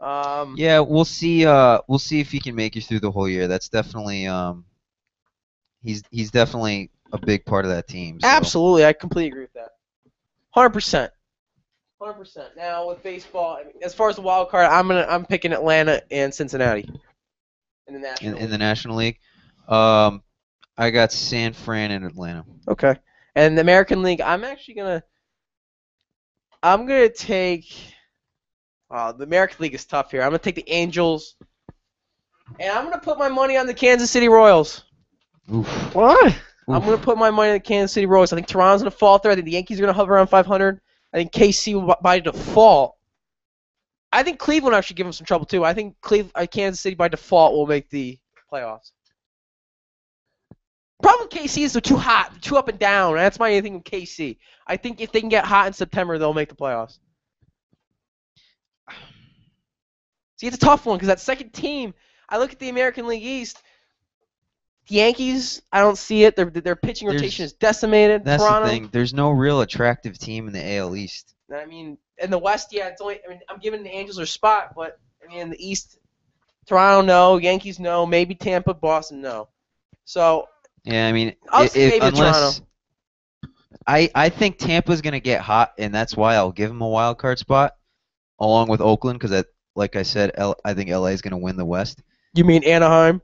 Yeah, we'll see. We'll see if he can make it through the whole year. That's definitely. He's definitely a big part of that team. So. Absolutely, I completely agree with that. 100%. 100%. Now with baseball, as far as the wild card, I'm picking Atlanta and Cincinnati. in the National in the League. National League. I got San Fran and Atlanta. Okay. And the American League, I'm gonna take. The American League is tough here. I'm gonna take the Angels, and I'm gonna put my money on the Kansas City Royals. Oof. What? I'm gonna put my money on the Kansas City Royals. I think Toronto's gonna fall through. I think the Yankees are gonna hover around 500. I think KC will, by default. I think Cleveland actually give them some trouble too. I think Kansas City by default will make the playoffs. Problem with KC is they're too hot, they're too up and down. That's my only thing with KC. I think if they can get hot in September, they'll make the playoffs. See, it's a tough one because that second team. I look at the American League East. The Yankees, I don't see it. Their pitching rotation is decimated. That's Toronto, the thing. There's no real attractive team in the AL East. I mean, in the West, yeah, it's only. I mean, I'm giving the Angels their spot, but I mean, in the East, Toronto, no. Yankees, no. Maybe Tampa, Boston, no. So. Yeah, I mean, I'll say maybe unless Toronto. I think Tampa's gonna get hot, and that's why I'll give them a wild card spot, along with Oakland, because like I said, I think LA is gonna win the West. You mean Anaheim?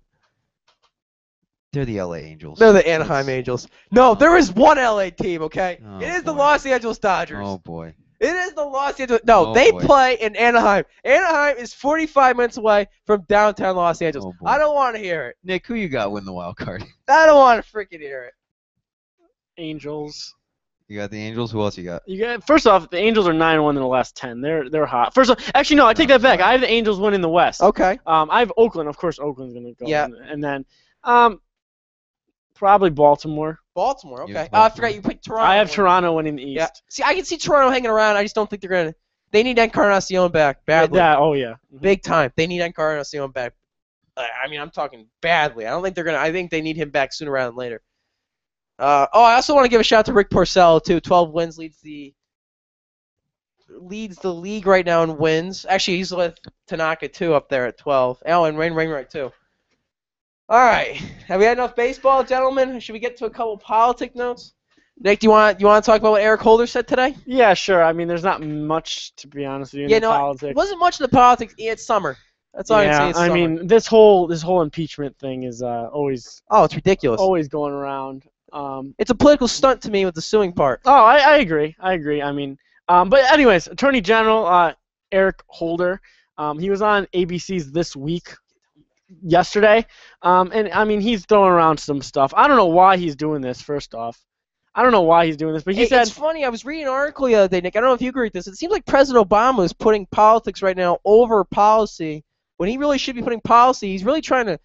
They're the LA Angels. They're the Anaheim Angels. No, there is one LA team, okay? Oh, it is the boy. Los Angeles Dodgers. Oh boy. It is the Los Angeles. No, Oh, they boy. play in Anaheim. Anaheim is 45 minutes away from downtown Los Angeles. Oh, boy. I don't want to hear it. Nick, who you got win the wild card? I don't want to freaking hear it. Angels. You got the Angels. Who else you got? First off, the Angels are 9-1 in the last 10. They're hot. First off, actually no, I take that back. I have the Angels winning the West. Okay. I have Oakland. Of course, Oakland's gonna go. Yeah. And then, probably Baltimore. Baltimore, You okay. have Baltimore. I forgot you picked Toronto. I have Toronto winning the East. Yeah. See, I can see Toronto hanging around. I just don't think they're going to. They need Encarnacion back badly. Oh yeah. Mhm. Big time. They need Encarnacion back. I mean, I'm talking badly. I don't think they're going to. I think they need him back sooner rather than later. I also want to give a shout out to Rick Porcello, too. 12 wins, leads the league right now in wins. Actually, he's with Tanaka, too, up there at 12. Oh, and Rain Wainwright, too. All right. Have we had enough baseball, gentlemen? Should we get to a couple politic notes? Nick, do you want to talk about what Eric Holder said today? Yeah, sure. I mean, there's not much, to be honest with you, in the politics. It wasn't much in the politics. It's summer. That's all I can say. It's summer. mean, this whole impeachment thing is always it's ridiculous. always going around. It's a political stunt to me with the suing part. Oh, I agree. I mean, but anyways, Attorney General Eric Holder, he was on ABC's This Week yesterday, and I mean, he's throwing around some stuff. I don't know why he's doing this. First off, I don't know why he's doing this, but he said it's funny. I was reading an article the other day, Nick. I don't know if you agree with this. It seems like President Obama is putting politics right now over policy when he really should be putting policy. He's really trying to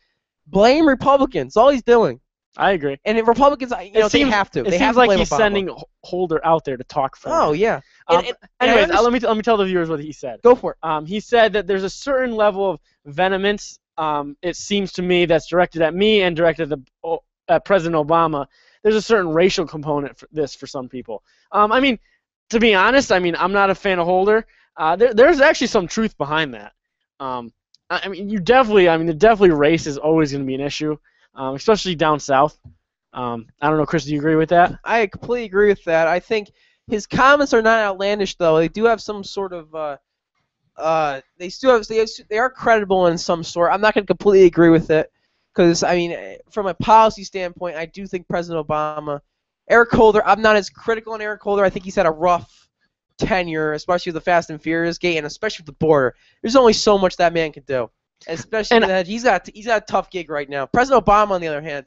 blame Republicans. That's all he's doing. I agree. And if Republicans, they have to. It They seems have to like blame he's Obama. sending Holder out there to talk for him. Oh yeah. Anyways, let me tell the viewers what he said. Go for it. He said that there's a certain level of venomance. It seems to me that's directed at me and directed at President Obama. There's a certain racial component for this for some people. I mean, to be honest, I mean I'm not a fan of Holder. There's actually some truth behind that. I mean, definitely race is always going to be an issue, especially down south. I don't know, Chris, do you agree with that? I completely agree with that. I think his comments are not outlandish, though. They do have some sort of they are credible in some sort. I'm not going to completely agree with it because, I mean, from a policy standpoint, I do think President Obama, Eric Holder, I'm not as critical on Eric Holder. I think he's had a rough tenure, especially with the Fast and Furious gate and especially with the border. There's only so much that man can do, especially that he's got a tough gig right now. President Obama, on the other hand,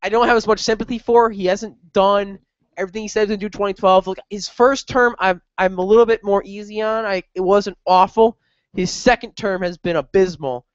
I don't have as much sympathy for. He hasn't done everything he said he was going to do 2012. Look, his first term, I'm a little bit more easy on. It wasn't awful. His second term has been abysmal,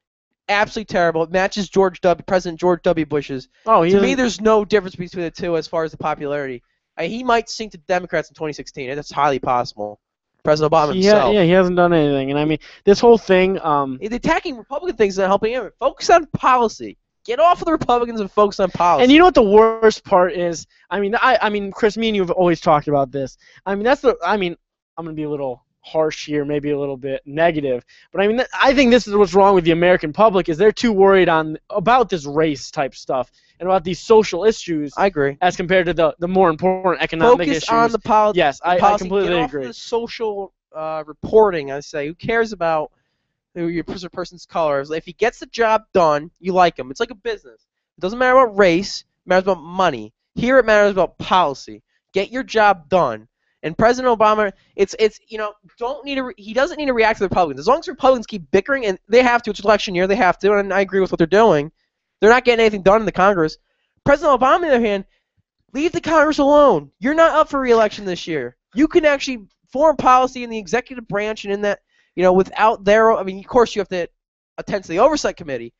absolutely terrible. It matches President George W. Bush's. To me, there's no difference between the two as far as the popularity. He might sink to Democrats in 2016. That's highly possible. President Obama himself. Yeah, he hasn't done anything, and I mean this whole thing. The attacking Republican thing's not helping him. Focus on policy. Get off of the Republicans and focus on policy. And you know what the worst part is? I mean, Chris, me and you have always talked about this. I mean, I'm gonna be a little harsh here, maybe a little bit negative, but I mean, I think this is what's wrong with the American public is they're too worried about this race type stuff and about these social issues. I agree. As compared to the more important economic issues. Focus on the policy. Yes, I completely Get agree. off of the social reporting. I say, who cares about your person's color. If he gets the job done, you like him. It's like a business. It doesn't matter about race. It matters about money. Here it matters about policy. Get your job done. And President Obama, he doesn't need to react to the Republicans. As long as the Republicans keep bickering, and they have to, it's election year, they have to, and I agree with what they're doing. They're not getting anything done in the Congress. President Obama, on the other hand, leave the Congress alone. You're not up for re-election this year. You can actually form policy in the executive branch and in that, without their, of course you have to attend to the oversight committee,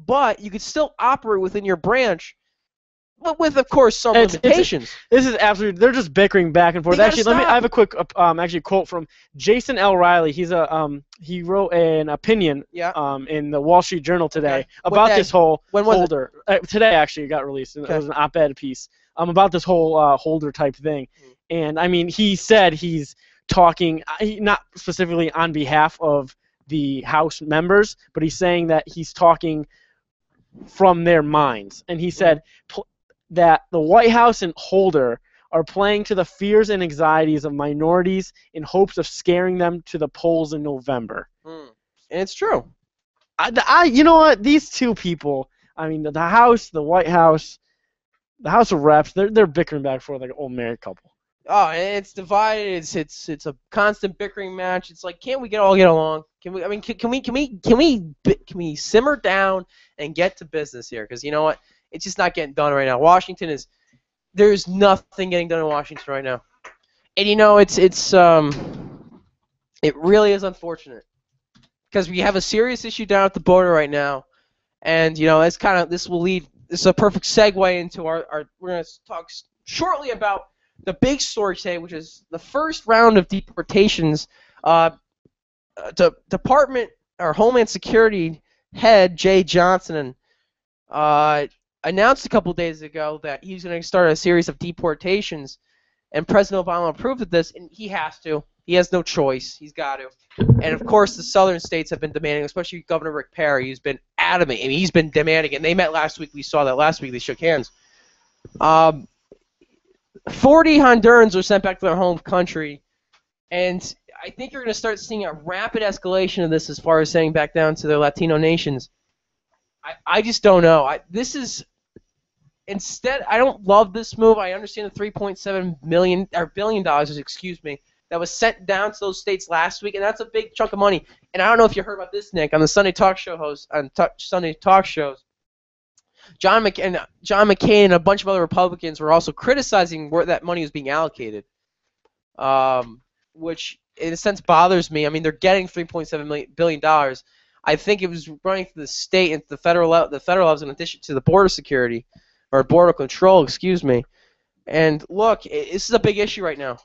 but you could still operate within your branch, but with, of course, some limitations. This is absolutely. They're just bickering back and forth. Actually, I have a quick quote from Jason L. Riley. He wrote an opinion in the Wall Street Journal today about this whole holder. Today, actually, it got released. It was an op-ed piece about this whole holder type thing. And he said he's talking not specifically on behalf of the House members, but he's saying that he's talking from their minds. And he said that the White House and Holder are playing to the fears and anxieties of minorities in hopes of scaring them to the polls in November. And it's true. You know what? These two people, the House, the White House, the House of Reps, they're bickering back and forth like an old married couple. Oh, and it's divided. It's a constant bickering match. It's like, can't we all get along? Can we simmer down and get to business here? Because you know what? It's just not getting done right now. There's nothing getting done in Washington right now, and it really is unfortunate because we have a serious issue down at the border right now, and this will lead. This is a perfect segue into our we're going to talk shortly about the big story today, which is the first round of deportations. Department or Homeland Security head Jay Johnson announced a couple days ago that he's going to start a series of deportations, and President Obama approved of this, and he has to. He has no choice. He's got to. And, of course, the southern states have been demanding, especially Governor Rick Perry, who's been adamant. He's been demanding it. And they met last week. We saw that last week. They shook hands. 40 Hondurans were sent back to their home country, and I think you're going to start seeing a rapid escalation of this as far as sending back down to the Latino nations. I just don't know. Instead, I don't love this move. I understand the $3.7 billion, that was sent down to those states last week, and that's a big chunk of money. And I don't know if you heard about this, Nick, on the Sunday talk show host on Sunday talk shows. John McCain and a bunch of other Republicans were also criticizing where that money was being allocated, which in a sense bothers me. They're getting $3.7 billion. I think it was running through the state and the federal levels in addition to the border security or border control, excuse me. And look, this is a big issue right now.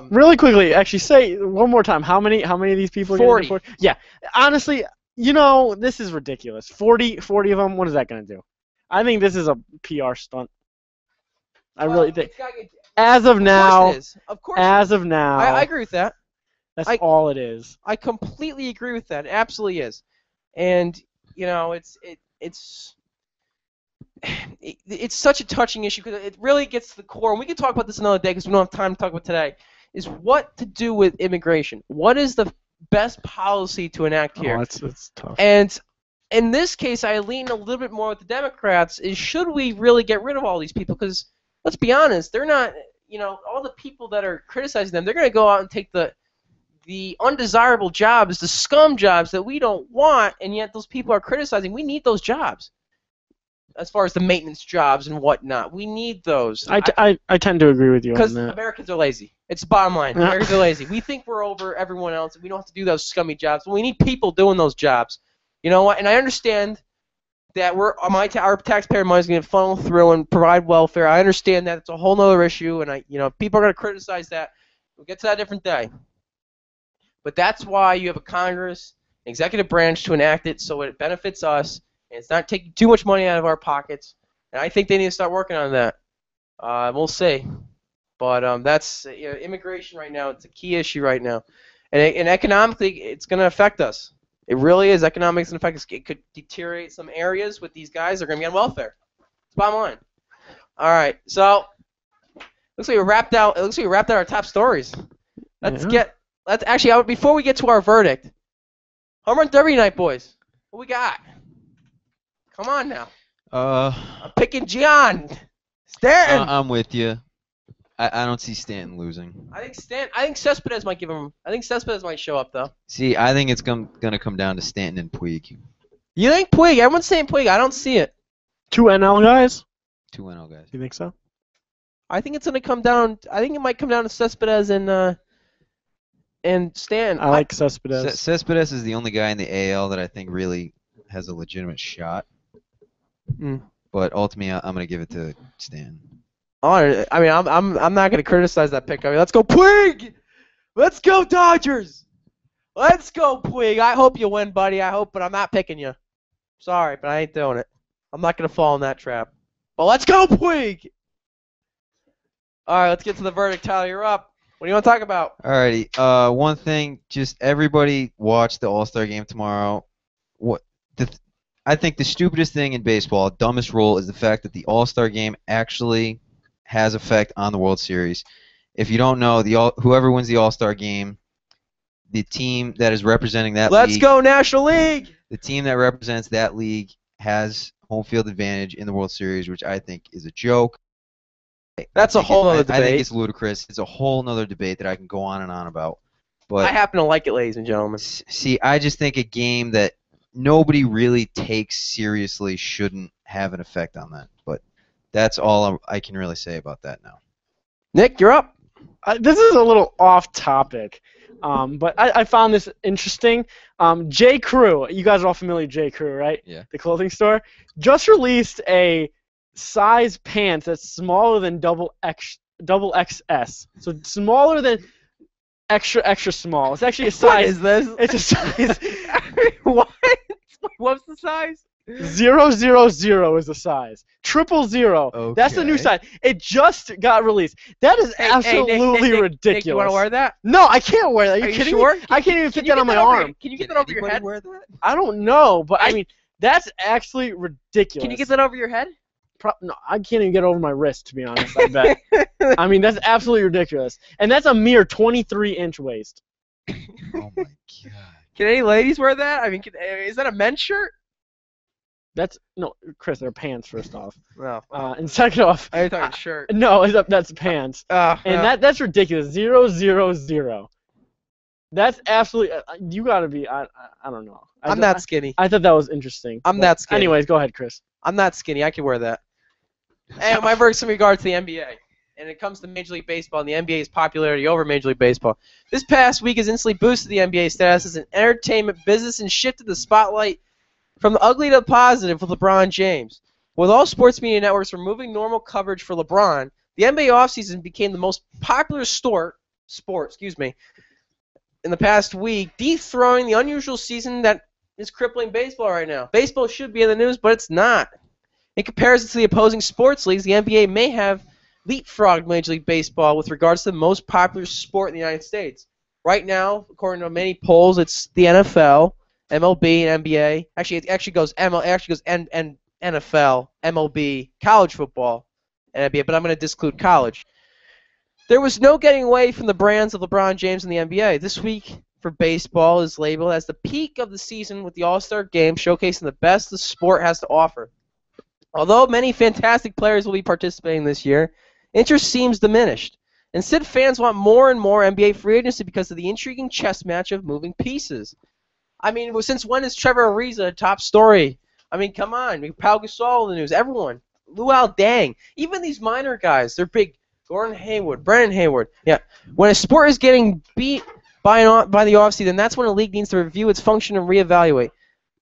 Really quickly, actually, say one more time. How many of these people? 40. Yeah, honestly, this is ridiculous. 40 of them. What is that going to do? I think this is a PR stunt. I really think. As of now, of course. As of now, I agree with that. That's all it is. I completely agree with that. It absolutely is. And it's such a touching issue because it really gets to the core. And we can talk about this another day because we don't have time to talk about today. Is what to do with immigration? What is the best policy to enact here? Oh, that's tough. And in this case, I lean a little bit more with the Democrats. Is should we really get rid of all these people? Because let's be honest, they're not. All the people that are criticizing them, they're going to go out and take the undesirable jobs, the scum jobs that we don't want, and yet those people are criticizing. We need those jobs. As far as the maintenance jobs and whatnot, we need those. I tend to agree with you on that. Because Americans are lazy. It's the bottom line. Americans are lazy. We think we're over everyone else, and we don't have to do those scummy jobs. But we need people doing those jobs. You know what? And I understand that our taxpayer money is going to funnel through and provide welfare. I understand that it's a whole other issue, and people are going to criticize that. We'll get to that a different day. But that's why you have a Congress, an executive branch to enact it so it benefits us. And it's not taking too much money out of our pockets, and I think they need to start working on that. We'll see, but that's immigration right now. It's a key issue right now, and economically, it's going to affect us. It really is. Economics going to affect us. It could deteriorate some areas with these guys. They're going to be on welfare. It's bottom line. All right, so looks like we wrapped out. It looks like we wrapped out our top stories. Let's actually before we get to our verdict. Home run derby night, boys. What we got? Come on now. I'm picking Gian. Stanton. I'm with you. I don't see Stanton losing. I think Cespedes might give him. I think Cespedes might show up though. See, I think it's gonna come down to Stanton and Puig. You think Puig? Everyone's saying Puig. I don't see it. 2 NL guys? 2 NL guys. You think so? I think it's gonna come down. I think it might come down to Cespedes and Stanton. I like Cespedes. Cespedes is the only guy in the AL that I think really has a legitimate shot. But ultimately, I'm gonna give it to Stanton. I mean, I'm not gonna criticize that pick. I mean, let's go Puig. Let's go Dodgers. Let's go Puig. I hope you win, buddy. I hope, but I'm not picking you. Sorry, but I ain't doing it. I'm not gonna fall in that trap. But let's go Puig. All right, let's get to the verdict. Tyler, you're up. What do you want to talk about? Alrighty. One thing, just everybody watch the All-Star game tomorrow. I think the stupidest thing in baseball, dumbest rule, is the fact that the All-Star game actually has effect on the World Series. If you don't know, whoever wins the All-Star game, the team that is representing that Let's league, go National League. the team that represents that league has home field advantage in the World Series, which I think is a joke. That's a whole other I think debate. it's ludicrous. It's a whole other debate that I can go on and on about. But I happen to like it, ladies and gentlemen. see, I just think a game that nobody really takes seriously shouldn't have an effect on that. But that's all I can really say about that now. Nick, you're up. This is a little off topic, but I found this interesting. J. Crew, you guys are all familiar with J. Crew, right? Yeah. The clothing store just released a size pants that's smaller than double XS. So smaller than extra small. It's actually a size. What is this? It's a size. What? What's the size? 000 is the size. 000. That's the new Okay. size. It just got released. That is absolutely Nick, ridiculous. you want to wear that? No, I can't wear that. Are you Are you kidding sure? me? I can't even fit you that on get my arm. Can you get that over your head? Wear that? I don't know, but I mean, that's actually ridiculous. Can you get that over your head? No, I can't even get over my wrist, to be honest, I bet. I mean, that's absolutely ridiculous. And that's a mere 23-inch waist. Oh my god. Can any ladies wear that? I mean, is that a men's shirt? No, Chris, they're pants, first off. No. And second off, I thought shirt. no, that's pants. And that's ridiculous. 000. That's absolutely. You gotta be. I don't know. I'm not skinny. I thought that was interesting. I'm not skinny. Anyways, go ahead, Chris. I'm not skinny. I can wear that. And my verse in regard to the NBA. And it comes to Major League Baseball and the NBA's popularity over Major League Baseball. This past week has instantly boosted the NBA status as an entertainment business and shifted the spotlight from the ugly to the positive with LeBron James. With all sports media networks removing normal coverage for LeBron, the NBA offseason became the most popular sport in the past week, dethroning the unusual season that is crippling baseball right now. Baseball should be in the news, but it's not. In comparison to the opposing sports leagues, the NBA may have leapfrogged Major League Baseball with regards to the most popular sport in the United States. Right now, according to many polls, it's the NFL, MLB, and NBA. Actually, it actually goes NFL, MLB, college football, and NBA. But I'm going to disclude college. There was no getting away from the brands of LeBron James and the NBA. This week for baseball is labeled as the peak of the season with the All-Star Game showcasing the best the sport has to offer. Although many fantastic players will be participating this year, interest seems diminished. Instead, fans want more and more NBA free agency because of the intriguing chess match of moving pieces. I mean, since when is Trevor Ariza a top story? I mean, come on. Pau Gasol in the news. Everyone. Luol Deng. Even these minor guys, they're big. Gordon Hayward, Brennan Hayward. Yeah. When a sport is getting beat by the offseason, that's when a league needs to review its function and reevaluate.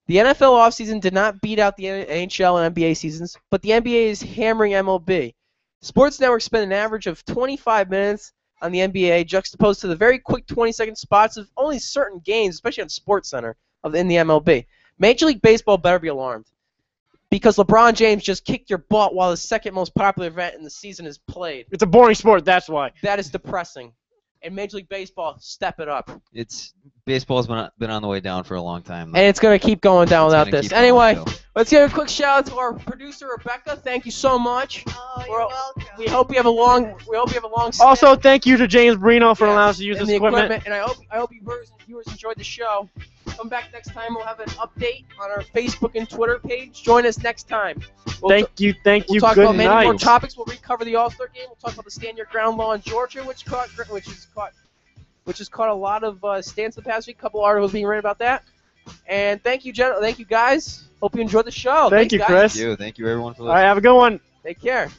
The NFL offseason did not beat out the NHL and NBA seasons, but the NBA is hammering MLB. Sports networks spend an average of 25 minutes on the NBA, juxtaposed to the very quick 20-second spots of only certain games, especially on SportsCenter, in the MLB. Major League Baseball better be alarmed, because LeBron James just kicked your butt while the second most popular event in the season is played. It's a boring sport, that's why. That is depressing. And Major League Baseball, step it up. Baseball's been on the way down for a long time. And it's going to keep going down without this. Going Anyway, down. let's give a quick shout out to our producer Rebecca. Thank you so much. Oh, you're welcome. We hope you have a long. Stint Also, thank you to James Brino for Yes, allowing us to use and this the equipment. And I hope you viewers enjoyed the show. Come back next time. We'll have an update on our Facebook and Twitter page. Join us next time. Thank you. We'll talk Good about many night. more topics. We'll recover the All-Star game. We'll talk about the stand your ground law in Georgia, which has caught a lot of stands the past week. A couple articles being written about that. And thank you, guys. Hope you enjoyed the show. Thank you, guys. Chris. Thank you everyone for listening. All right, have a good one. Take care.